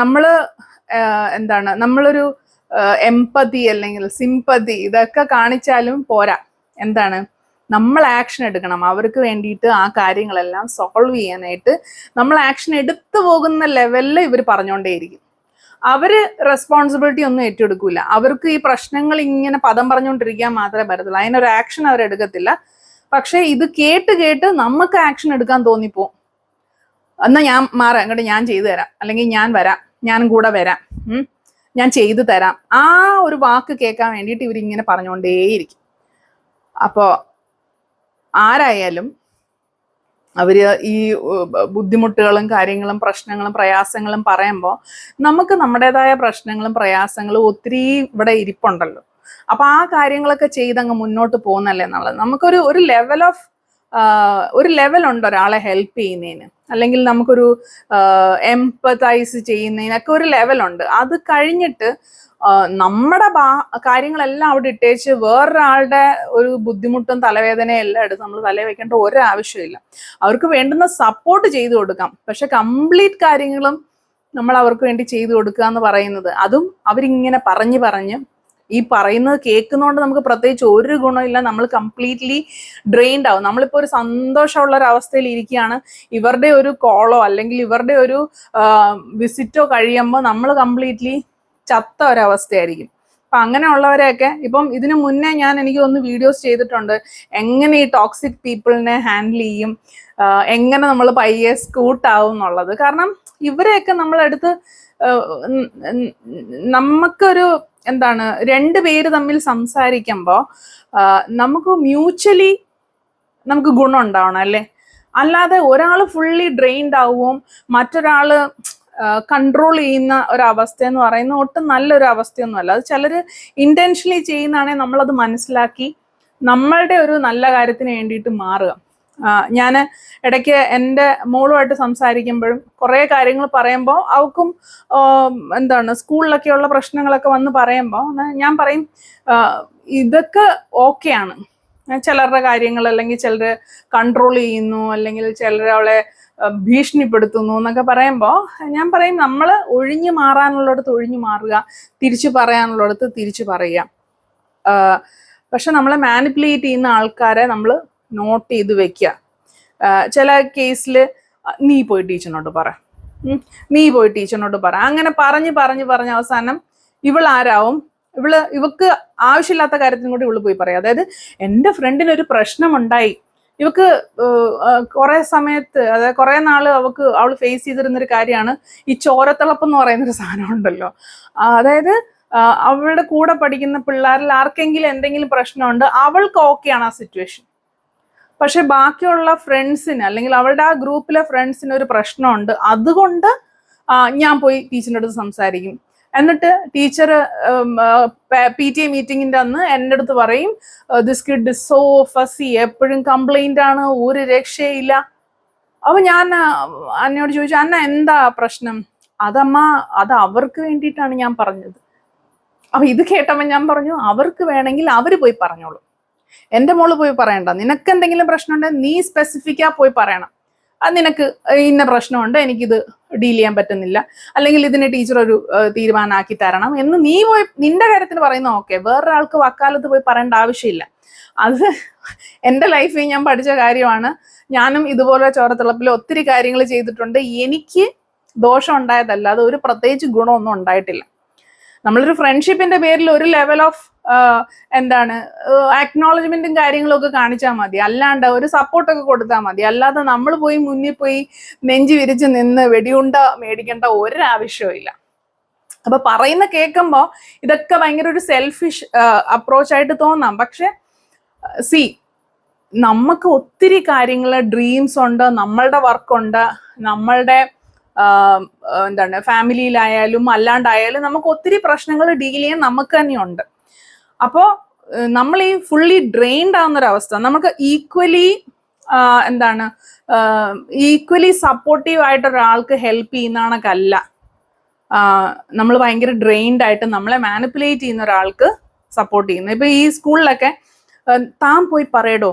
നമ്മള് എന്താണ്, നമ്മളൊരു എംപതി അല്ലെങ്കിൽ സിമ്പതി ഇതൊക്കെ കാണിച്ചാലും പോരാ, എന്താണ്, നമ്മൾ ആക്ഷൻ എടുക്കണം. അവർക്ക് വേണ്ടിയിട്ട് ആ കാര്യങ്ങളെല്ലാം സോൾവ് ചെയ്യാനായിട്ട് നമ്മൾ ആക്ഷൻ എടുത്തു പോകുന്ന ലെവലിൽ ഇവർ പറഞ്ഞുകൊണ്ടേയിരിക്കും. അവര് റെസ്പോൺസിബിലിറ്റി ഒന്നും ഏറ്റെടുക്കൂല. അവർക്ക് ഈ പ്രശ്നങ്ങൾ ഇങ്ങനെ പദം പറഞ്ഞുകൊണ്ടിരിക്കാൻ മാത്രമേ പറ്റത്തുള്ളൂ, അതിനൊരു ആക്ഷൻ അവരെടുക്കത്തില്ല. പക്ഷെ ഇത് കേട്ട് കേട്ട് നമുക്ക് ആക്ഷൻ എടുക്കാൻ തോന്നിപ്പോവും. എന്നാ ഞാൻ മാറാം, അങ്ങോട്ട് ഞാൻ ചെയ്തു തരാം, അല്ലെങ്കിൽ ഞാൻ വരാം, ഞാനും കൂടെ വരാം, ഞാൻ ചെയ്തു തരാം, ആ ഒരു വാക്ക് കേൾക്കാൻ വേണ്ടിയിട്ട് ഇവരിങ്ങനെ പറഞ്ഞുകൊണ്ടേയിരിക്കും. അപ്പോൾ ആരായാലും അവര് ഈ ബുദ്ധിമുട്ടുകളും കാര്യങ്ങളും പ്രശ്നങ്ങളും പ്രയാസങ്ങളും പറയുമ്പോൾ നമുക്ക് നമ്മുടേതായ പ്രശ്നങ്ങളും പ്രയാസങ്ങളും ഒത്തിരി ഇവിടെ ഇരിപ്പുണ്ടല്ലോ. അപ്പൊ ആ കാര്യങ്ങളൊക്കെ ചെയ്തങ്ങ് മുന്നോട്ട് പോകുന്നല്ലേ എന്നുള്ളത്. നമുക്കൊരു ഒരു ലെവലുണ്ട് ഒരാളെ ഹെൽപ്പ് ചെയ്യുന്നതിന്, അല്ലെങ്കിൽ നമുക്കൊരു എംപതൈസ് ചെയ്യുന്നതിനൊക്കെ ഒരു ലെവലുണ്ട്. അത് കഴിഞ്ഞിട്ട് നമ്മുടെ കാര്യങ്ങളെല്ലാം അവിടെ ഇട്ടേച്ച് വേറൊരാളുടെ ഒരു ബുദ്ധിമുട്ടും തലവേദനയും എല്ലാം എടുത്ത് നമ്മൾ തലയിൽ വെക്കേണ്ട ഒരാവശ്യമില്ല. അവർക്ക് വേണ്ടുന്ന സപ്പോർട്ട് ചെയ്തു കൊടുക്കാം, പക്ഷെ കംപ്ലീറ്റ് കാര്യങ്ങളും നമ്മൾ അവർക്ക് വേണ്ടി ചെയ്തു കൊടുക്കുക എന്ന് പറയുന്നത്, അതും അവരിങ്ങനെ പറഞ്ഞ് ഈ പറയുന്നത് കേൾക്കുന്നതുകൊണ്ട് നമുക്ക് പ്രത്യേകിച്ച് ഒരു ഗുണമില്ല. നമ്മൾ കംപ്ലീറ്റ്ലി ഡ്രെയിൻഡ് ആവും. നമ്മളിപ്പോൾ ഒരു സന്തോഷമുള്ള ഒരു അവസ്ഥയിൽ ഇരിക്കുകയാണ്, ഇവരുടെ ഒരു കോളോ അല്ലെങ്കിൽ ഇവരുടെ ഒരു വിസിറ്റോ കഴിയുമ്പോൾ നമ്മൾ കംപ്ലീറ്റ്ലി ചത്ത ഒരവസ്ഥയായിരിക്കും. അപ്പൊ അങ്ങനെയുള്ളവരെയൊക്കെ ഇപ്പം ഇതിനു മുന്നേ എനിക്ക് ഒന്ന് വീഡിയോസ് ചെയ്തിട്ടുണ്ട്, എങ്ങനെ ഈ ടോക്സിക് പീപ്പിളിനെ ഹാൻഡിൽ ചെയ്യും, എങ്ങനെ നമ്മൾ പയ്യെ സ്കൂട്ടാവും എന്നുള്ളത്. കാരണം ഇവരെയൊക്കെ നമ്മളെടുത്ത് നമുക്കൊരു എന്താണ്, രണ്ടുപേര് തമ്മിൽ സംസാരിക്കുമ്പോൾ നമുക്ക് മ്യൂച്വലി നമുക്ക് ഗുണം ഉണ്ടാവണം അല്ലേ. അല്ലാതെ ഒരാൾ ഫുള്ളി ഡ്രെയിൻഡ് ആവുകയും മറ്റൊരാള് കൺട്രോൾ ചെയ്യുന്ന ഒരവസ്ഥ എന്ന് പറയുന്നത് ഒട്ടും നല്ലൊരു അവസ്ഥയൊന്നുമല്ല. അത് ചിലർ ഇന്റൻഷനലി ചെയ്യുന്നതാണെങ്കിൽ നമ്മളത് മനസ്സിലാക്കി നമ്മളുടെ ഒരു നല്ല കാര്യത്തിന് വേണ്ടിയിട്ട് മാറുക. ഞാൻ ഇടയ്ക്ക് എൻ്റെ മോളുമായിട്ട് സംസാരിക്കുമ്പോഴും കുറേ കാര്യങ്ങൾ പറയുമ്പോൾ അവൾക്കും എന്താണ് സ്കൂളിലൊക്കെയുള്ള പ്രശ്നങ്ങളൊക്കെ വന്ന് പറയുമ്പോൾ ഞാൻ പറയും ഇതൊക്കെ ഓക്കെയാണ്. ചിലരുടെ കാര്യങ്ങൾ അല്ലെങ്കിൽ ചിലർ കൺട്രോൾ ചെയ്യുന്നു അല്ലെങ്കിൽ ചിലർ അവളെ ഭീഷണിപ്പെടുത്തുന്നു എന്നൊക്കെ പറയുമ്പോൾ ഞാൻ പറയും നമ്മൾ ഒഴിഞ്ഞു മാറാനുള്ളിടത്ത് ഒഴിഞ്ഞു മാറുക, തിരിച്ചു പറയാനുള്ളിടത്ത് തിരിച്ചു പറയുക. പക്ഷെ നമ്മളെ മാനിപ്പുലേറ്റ് ചെയ്യുന്ന ആൾക്കാരെ നമ്മൾ നോട്ട് ചെയ്ത് വെക്കുക. ചില കേസിൽ നീ പോയി ടീച്ചറിനോട് പറ, നീ പോയി ടീച്ചറിനോട് പറ, അങ്ങനെ പറഞ്ഞ് അവസാനം ഇവളാരാവും, ഇവക്ക് ആവശ്യമില്ലാത്ത കാര്യത്തിനും കൂടി ഇവള് പോയി പറയാം. അതായത് എൻ്റെ ഫ്രണ്ടിനൊരു പ്രശ്നമുണ്ടായി, ഇവക്ക് കുറെ സമയത്ത്, അതായത് കുറെ നാള് അവൾ ഫേസ് ചെയ്തിരുന്നൊരു കാര്യമാണ് ഈ ചോരത്തിളപ്പ് എന്ന് പറയുന്നൊരു സാധനം ഉണ്ടല്ലോ. അതായത് അവളുടെ കൂടെ പഠിക്കുന്ന പിള്ളേരിൽ ആർക്കെങ്കിലും എന്തെങ്കിലും പ്രശ്നമുണ്ട്, അവൾക്ക് ഓക്കെയാണ് ആ സിറ്റുവേഷൻ. പക്ഷെ ബാക്കിയുള്ള ഫ്രണ്ട്സിന് അല്ലെങ്കിൽ അവളുടെ ആ ഗ്രൂപ്പിലെ ഫ്രണ്ട്സിന് ഒരു പ്രശ്നമുണ്ട്, അതുകൊണ്ട് ഞാൻ പോയി ടീച്ചറിൻ്റെ അടുത്ത് സംസാരിക്കും. എന്നിട്ട് ടീച്ചർ PTA മീറ്റിങ്ങിൻ്റെ അന്ന് എൻ്റെ അടുത്ത് പറയും this kid is so fussy, എപ്പോഴും കംപ്ലൈന്റ് ആണ്, ഒരു രക്ഷയില്ല. അപ്പൊ ഞാൻ അന്നോട് ചോദിച്ചു, അന്ന എന്താ പ്രശ്നം? അത് അവർക്ക് വേണ്ടിയിട്ടാണ് ഞാൻ പറഞ്ഞത്. അപ്പൊ ഇത് കേട്ടപ്പോൾ ഞാൻ പറഞ്ഞു, അവർക്ക് വേണമെങ്കിൽ അവര് പോയി പറഞ്ഞോളൂ, എൻ്റെ മോള് പോയി പറയണ്ട. നിനക്ക് എന്തെങ്കിലും പ്രശ്നമുണ്ടെങ്കിൽ നീ സ്പെസിഫിക്കാ പോയി പറയണം. അത് നിനക്ക് ഇന്ന പ്രശ്നമുണ്ട്, എനിക്കിത് ഡീൽ ചെയ്യാൻ പറ്റുന്നില്ല, അല്ലെങ്കിൽ ഇതിന് ടീച്ചർ ഒരു തീരുമാനമാക്കി തരണം എന്ന് നീ പോയി നിന്റെ കാര്യത്തിന് പറയുന്ന ഓക്കെ. വേറൊരാൾക്ക് വക്കാലത്ത് പോയി പറയേണ്ട ആവശ്യമില്ല. അത് എൻ്റെ ലൈഫിൽ ഞാൻ പഠിച്ച കാര്യമാണ്. ഞാനും ഇതുപോലെ ചോരത്തിളപ്പിൽ ഒത്തിരി കാര്യങ്ങൾ ചെയ്തിട്ടുണ്ട്. എനിക്ക് ദോഷം ഉണ്ടായതല്ല, അത് ഒരു പ്രത്യേകിച്ച് ഗുണമൊന്നും ഉണ്ടായിട്ടില്ല. നമ്മളൊരു ഫ്രണ്ട്ഷിപ്പിന്റെ പേരിൽ ഒരു ലെവൽ ഓഫ് അക്നോളജ്മെന്റും കാര്യങ്ങളും ഒക്കെ കാണിച്ചാൽ മതി, അല്ലാണ്ട് ഒരു സപ്പോർട്ടൊക്കെ കൊടുത്താൽ മതി. അല്ലാതെ നമ്മൾ പോയി മുന്നിൽ പോയി നെഞ്ചു വിരിച്ച് നിന്ന് വെടിയുണ്ട മേടിക്കേണ്ട ഒരാവശ്യവും ഇല്ല. അപ്പൊ പറയുന്ന കേൾക്കുമ്പോൾ ഇതൊക്കെ ഭയങ്കര ഒരു സെൽഫിഷ് അപ്രോച്ചായിട്ട് തോന്നാം. പക്ഷെ നമുക്ക് ഒത്തിരി കാര്യങ്ങൾ, ഡ്രീംസ് ഉണ്ട്, നമ്മളുടെ വർക്കുണ്ട്, നമ്മളുടെ ഫാമിലിയിലായാലും അല്ലാണ്ടായാലും നമുക്ക് ഒത്തിരി പ്രശ്നങ്ങൾ ഡീൽ ചെയ്യാൻ നമുക്ക് തന്നെയുണ്ട്. അപ്പോൾ നമ്മൾ ഈ ഫുള്ളി ഡ്രെയിൻഡ് ആവുന്നൊരവസ്ഥ, നമുക്ക് ഈക്വലി സപ്പോർട്ടീവ് ആയിട്ട് ഒരാൾക്ക് ഹെൽപ്പ് ചെയ്യുന്നതാണക്കല്ല നമ്മൾ ഭയങ്കര ഡ്രെയിൻഡ് ആയിട്ട് നമ്മളെ മാനിപ്പുലേറ്റ് ചെയ്യുന്ന ഒരാൾക്ക് സപ്പോർട്ട് ചെയ്യുന്നത്. ഇപ്പൊ ഈ സ്കൂളിലൊക്കെ താൻ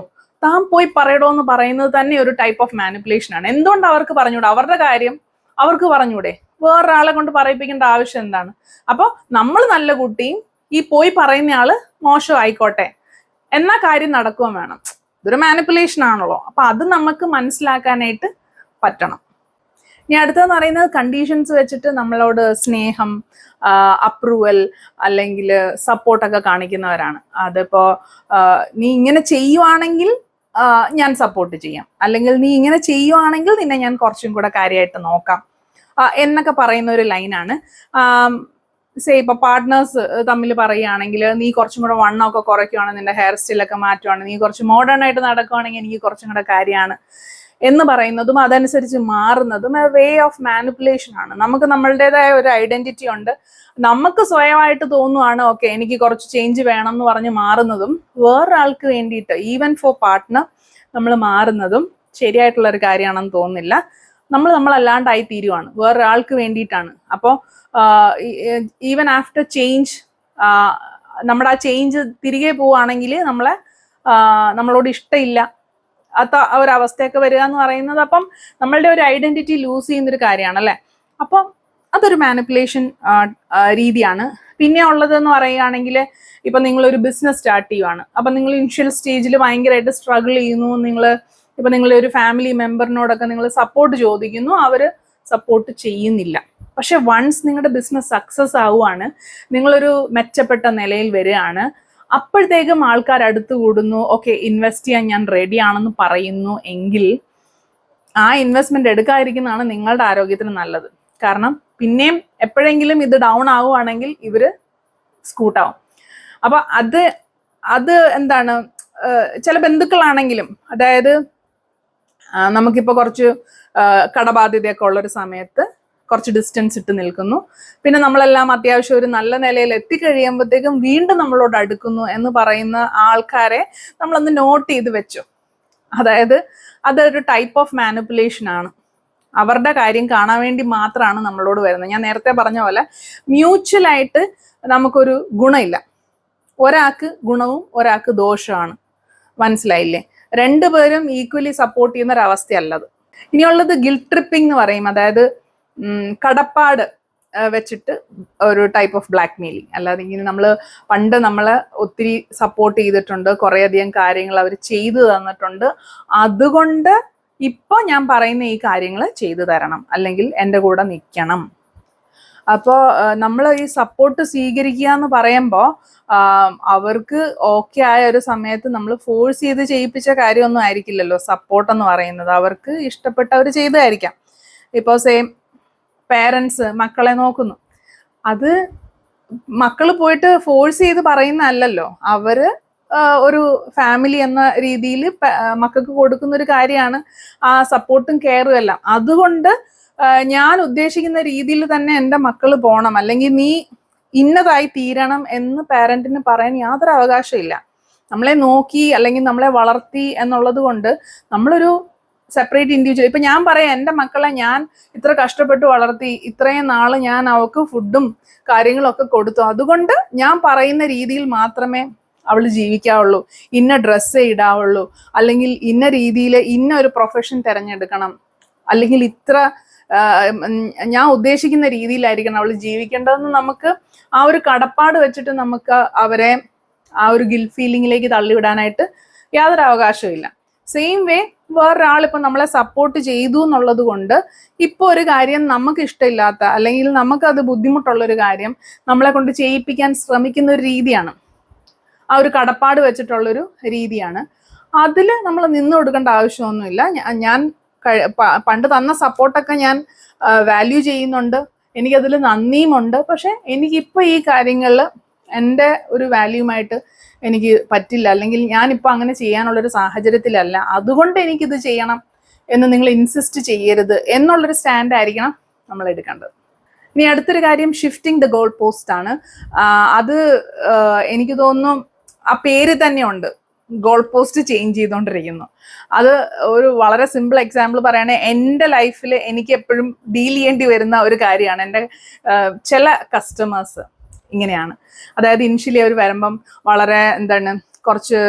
പോയി പറയടോ എന്ന് പറയുന്നത് തന്നെ ഒരു ടൈപ്പ് ഓഫ് മാനിപ്പുലേഷൻ ആണ്. എന്തുകൊണ്ട് അവർക്ക് പറഞ്ഞൂടെ? അവരുടെ കാര്യം അവർക്ക് പറഞ്ഞൂടെ? വേറൊരാളെ കൊണ്ട് പറയിപ്പിക്കേണ്ട ആവശ്യം എന്താണ്? അപ്പൊ നമ്മൾ നല്ല കുട്ടിയും ഈ പോയി പറയുന്ന ആള് മോശം ആയിക്കോട്ടെ എന്നാ കാര്യം നടക്കുകയും വേണം. ഇതൊരു മാനിപ്പുലേഷൻ ആണല്ലോ. അപ്പൊ അത് നമുക്ക് മനസ്സിലാക്കാനായിട്ട് പറ്റണം. ഇനി അടുത്തതെന്ന് പറയുന്നത് കണ്ടീഷൻസ് വെച്ചിട്ട് നമ്മളോട് സ്നേഹം, അപ്രൂവൽ അല്ലെങ്കിൽ സപ്പോർട്ടൊക്കെ കാണിക്കുന്നവരാണ്. അതിപ്പോ നീ ഇങ്ങനെ ചെയ്യുവാണെങ്കിൽ ഞാൻ സപ്പോർട്ട് ചെയ്യാം, അല്ലെങ്കിൽ നീ ഇങ്ങനെ ചെയ്യുവാണെങ്കിൽ നിന്നെ ഞാൻ കുറച്ചും കൂടെ കാര്യമായിട്ട് നോക്കാം എന്നൊക്കെ പറയുന്ന ഒരു ലൈനാണ്. ഇപ്പൊ പാർട്ട്നേഴ്സ് തമ്മിൽ പറയുകയാണെങ്കിൽ നീ കുറച്ചും കൂടെ വണ്ണമൊക്കെ കുറയ്ക്കുവാണെങ്കിൽ, നിന്റെ ഹെയർ സ്റ്റൈലൊക്കെ മാറ്റുവാണെങ്കിൽ, നീ കുറച്ച് മോഡേൺ ആയിട്ട് നടക്കുവാണെങ്കിൽ എനിക്ക് കുറച്ചും കൂടെ കാര്യമാണ് എന്ന് പറയുന്നതും അതനുസരിച്ച് മാറുന്നതും വേ ഓഫ് മാനിപ്പുലേഷൻ ആണ്. നമുക്ക് നമ്മളുടേതായ ഒരു ഐഡന്റിറ്റി ഉണ്ട്, നമുക്ക് സ്വയമായിട്ട് തോന്നുവാണ് ഓക്കെ എനിക്ക് കുറച്ച് ചേഞ്ച് വേണം എന്ന് പറഞ്ഞ് മാറുന്നതും, വേറൊരാൾക്ക് വേണ്ടിയിട്ട് ഈവൻ ഫോർ പാർട്ട്ണർ നമ്മൾ മാറുന്നതും ശരിയായിട്ടുള്ള ഒരു കാര്യമാണെന്ന് തോന്നുന്നില്ല. നമ്മളല്ലാണ്ടായി തീരുവാണ്, വേറൊരാൾക്ക് വേണ്ടിയിട്ടാണ്. അപ്പോൾ ഈവൻ ആഫ്റ്റർ ചേഞ്ച് നമ്മുടെ ആ ചേഞ്ച് തിരികെ പോവുകയാണെങ്കിൽ നമ്മളോട് ഇഷ്ടമില്ല ഒരവസ്ഥയൊക്കെ വരിക എന്ന് പറയുന്നത് അപ്പം നമ്മളുടെ ഒരു ഐഡന്റിറ്റി ലൂസ് ചെയ്യുന്നൊരു കാര്യമാണ് അല്ലേ. അപ്പം അതൊരു മാനിപ്പുലേഷൻ രീതിയാണ്. പിന്നെ ഉള്ളതെന്ന് പറയുകയാണെങ്കിൽ ഇപ്പം നിങ്ങളൊരു ബിസിനസ് സ്റ്റാർട്ട് ചെയ്യുവാണ്, അപ്പം നിങ്ങൾ ഇനിഷ്യൽ സ്റ്റേജിൽ ഭയങ്കരമായിട്ട് സ്ട്രഗിൾ ചെയ്യുന്നു, ഇപ്പം നിങ്ങളൊരു ഫാമിലി മെമ്പറിനോടൊക്കെ നിങ്ങൾ സപ്പോർട്ട് ചോദിക്കുന്നു, അവർ സപ്പോർട്ട് ചെയ്യുന്നില്ല. പക്ഷെ വൺസ് നിങ്ങളുടെ ബിസിനസ് സക്സസ് ആവുകയാണ്, നിങ്ങളൊരു മെച്ചപ്പെട്ട നിലയിൽ വരികയാണ്, അപ്പോഴത്തേക്കും ആൾക്കാർ അടുത്ത് കൂടുന്നു, ഓക്കെ ഇൻവെസ്റ്റ് ചെയ്യാൻ ഞാൻ റെഡി ആണെന്ന് പറയുന്നു എങ്കിൽ ആ ഇൻവെസ്റ്റ്മെന്റ് എടുക്കാതിരിക്കുന്നതാണ് നിങ്ങളുടെ ആരോഗ്യത്തിന് നല്ലത്. കാരണം പിന്നെയും എപ്പോഴെങ്കിലും ഇത് ഡൗൺ ആവുകയാണെങ്കിൽ ഇവര് സ്കൂട്ടാവും. അപ്പൊ അത് ചില ബന്ധുക്കളാണെങ്കിലും, അതായത് നമുക്കിപ്പോൾ കുറച്ച് കടബാധ്യതയൊക്കെ ഉള്ളൊരു സമയത്ത് കുറച്ച് ഡിസ്റ്റൻസ് ഇട്ട് നിൽക്കുന്നു. പിന്നെ നമ്മളെല്ലാം അത്യാവശ്യം ഒരു നല്ല നിലയിൽ എത്തിക്കഴിയുമ്പോഴത്തേക്കും വീണ്ടും നമ്മളോട് അടുക്കുന്നു എന്ന് പറയുന്ന ആൾക്കാരെ നമ്മളൊന്ന് നോട്ട് ചെയ്ത് വെച്ചു. അതായത് അതൊരു ടൈപ്പ് ഓഫ് മാനിപ്പുലേഷൻ ആണ്. അവരുടെ കാര്യം കാണാൻ വേണ്ടി മാത്രമാണ് നമ്മളോട് വരുന്നത്. ഞാൻ നേരത്തെ പറഞ്ഞ പോലെ മ്യൂച്വലായിട്ട് നമുക്കൊരു ഗുണമില്ല. ഒരാൾക്ക് ഗുണവും ഒരാൾക്ക് ദോഷമാണ്. മനസ്സിലായില്ലേ? രണ്ടുപേരും ഈക്വലി സപ്പോർട്ട് ചെയ്യുന്ന ഒരവസ്ഥയല്ലത്. ഇനിയുള്ളത് ഗിൽറ്റ് ട്രിപ്പിംഗ് എന്ന് പറയും. അതായത് കടപ്പാട് വെച്ചിട്ട് ഒരു ടൈപ്പ് ഓഫ് ബ്ലാക്ക് മെയിലിംഗ്. അല്ലാതെ ഇങ്ങനെ നമ്മളെ ഒത്തിരി സപ്പോർട്ട് ചെയ്തിട്ടുണ്ട്, കുറേയധികം കാര്യങ്ങൾ അവർ ചെയ്തു തന്നിട്ടുണ്ട്, അതുകൊണ്ട് ഇപ്പൊ ഞാൻ പറയുന്ന ഈ കാര്യങ്ങൾ ചെയ്തു തരണം, അല്ലെങ്കിൽ എൻ്റെ കൂടെ നിൽക്കണം. അപ്പോൾ നമ്മൾ ഈ സപ്പോർട്ട് സ്വീകരിക്കുക എന്ന് പറയുമ്പോൾ അവർക്ക് ഓക്കെ ആയ ഒരു സമയത്ത് നമ്മൾ ഫോഴ്സ് ചെയ്ത് ചെയ്യിപ്പിച്ച കാര്യമൊന്നും ആയിരിക്കില്ലല്ലോ സപ്പോർട്ട് എന്ന് പറയുന്നത്. അവർക്ക് ഇഷ്ടപ്പെട്ടവർ ചെയ്തതായിരിക്കാം. ഇപ്പോൾ സെയിം പേരൻസ് മക്കളെ നോക്കുന്നു, അത് മക്കൾ പോയിട്ട് ഫോഴ്സ് ചെയ്ത് പറയുന്നതല്ലല്ലോ. അവര് ഒരു ഫാമിലി എന്ന രീതിയിൽ മക്കൾക്ക് കൊടുക്കുന്ന ഒരു കാര്യമാണ് ആ സപ്പോർട്ടും കെയറും എല്ലാം. അതുകൊണ്ട് ഞാൻ ഉദ്ദേശിക്കുന്ന രീതിയിൽ തന്നെ എൻ്റെ മക്കൾ പോകണം, അല്ലെങ്കിൽ നീ ഇന്നതായി തീരണം എന്ന് പാരന്റിന് പറയാൻ യാതൊരു അവകാശമില്ല. നമ്മളെ നോക്കി അല്ലെങ്കിൽ നമ്മളെ വളർത്തി എന്നുള്ളത് കൊണ്ട് നമ്മളൊരു സെപ്പറേറ്റ് ഇൻഡിവിജ്വൽ. ഇപ്പൊ ഞാൻ പറയാം, എൻ്റെ മക്കളെ ഞാൻ ഇത്ര കഷ്ടപ്പെട്ട് വളർത്തി, ഇത്രയും നാള് ഞാൻ അവൾക്ക് ഫുഡും കാര്യങ്ങളൊക്കെ കൊടുത്തു, അതുകൊണ്ട് ഞാൻ പറയുന്ന രീതിയിൽ മാത്രമേ അവൾ ജീവിക്കാവുള്ളൂ, ഇന്ന ഡ്രസ്സേ ഇടാവുള്ളൂ, അല്ലെങ്കിൽ ഇന്ന രീതിയിൽ ഇന്ന ഒരു പ്രൊഫഷൻ തിരഞ്ഞെടുക്കണം, അല്ലെങ്കിൽ ഇത്ര ഞാൻ ഉദ്ദേശിക്കുന്ന രീതിയിലായിരിക്കണം അവൾ ജീവിക്കേണ്ടതെന്ന് നമുക്ക് ആ ഒരു കടപ്പാട് വെച്ചിട്ട് നമുക്ക് അവരെ ആ ഒരു ഗിൽറ്റ് ഫീലിംഗിലേക്ക് തള്ളിവിടാനായിട്ട് യാതൊരു അവകാശവും ഇല്ല. സെയിം വേ വേറൊരാളിപ്പോൾ നമ്മളെ സപ്പോർട്ട് ചെയ്തു എന്നുള്ളത് കൊണ്ട് ഇപ്പോൾ ഒരു കാര്യം നമുക്ക് ഇഷ്ടമില്ലാത്ത അല്ലെങ്കിൽ നമുക്കത് ബുദ്ധിമുട്ടുള്ളൊരു കാര്യം നമ്മളെ കൊണ്ട് ചെയ്യിപ്പിക്കാൻ ശ്രമിക്കുന്ന ഒരു രീതിയാണ്, ആ ഒരു കടപ്പാട് വെച്ചിട്ടുള്ളൊരു രീതിയാണ്. അതിൽ നമ്മൾ നിന്ന് കൊടുക്കേണ്ട ആവശ്യമൊന്നുമില്ല. ഞാൻ പണ്ട് തന്ന സപ്പോർട്ടൊക്കെ ഞാൻ വാല്യൂ ചെയ്യുന്നുണ്ട്, എനിക്കതിൽ നന്ദിയുമുണ്ട്. പക്ഷെ എനിക്കിപ്പോൾ ഈ കാര്യങ്ങളിൽ എൻ്റെ ഒരു വാല്യൂമായിട്ട് എനിക്ക് പറ്റില്ല, അല്ലെങ്കിൽ ഞാനിപ്പോൾ അങ്ങനെ ചെയ്യാനുള്ളൊരു സാഹചര്യത്തിലല്ല, അതുകൊണ്ട് എനിക്കിത് ചെയ്യണം എന്ന് നിങ്ങൾ ഇൻസിസ്റ്റ് ചെയ്യരുത് എന്നുള്ളൊരു സ്റ്റാൻഡ് ആയിരിക്കണം നമ്മൾ എടുക്കേണ്ടത്. ഇനി അടുത്തൊരു കാര്യം ഷിഫ്റ്റിംഗ് ദ ഗോൾ പോസ്റ്റ് ആണ്. അത് എനിക്ക് തോന്നുന്നു ആ പേര് തന്നെ ഉണ്ട്, ഗോൾ പോസ്റ്റ് ചേഞ്ച് ചെയ്തുകൊണ്ടിരിക്കുന്നു. അത് ഒരു വളരെ സിമ്പിൾ എക്സാമ്പിൾ പറയുകയാണെങ്കിൽ എൻ്റെ ലൈഫിൽ എനിക്ക് എപ്പോഴും ഡീൽ ചെയ്യേണ്ടി വരുന്ന ഒരു കാര്യമാണ്. എൻ്റെ ചില കസ്റ്റമേഴ്സ് ഇങ്ങനെയാണ്. അതായത് ഇനിഷ്യലി അവർ വരുമ്പം വളരെ കുറച്ച്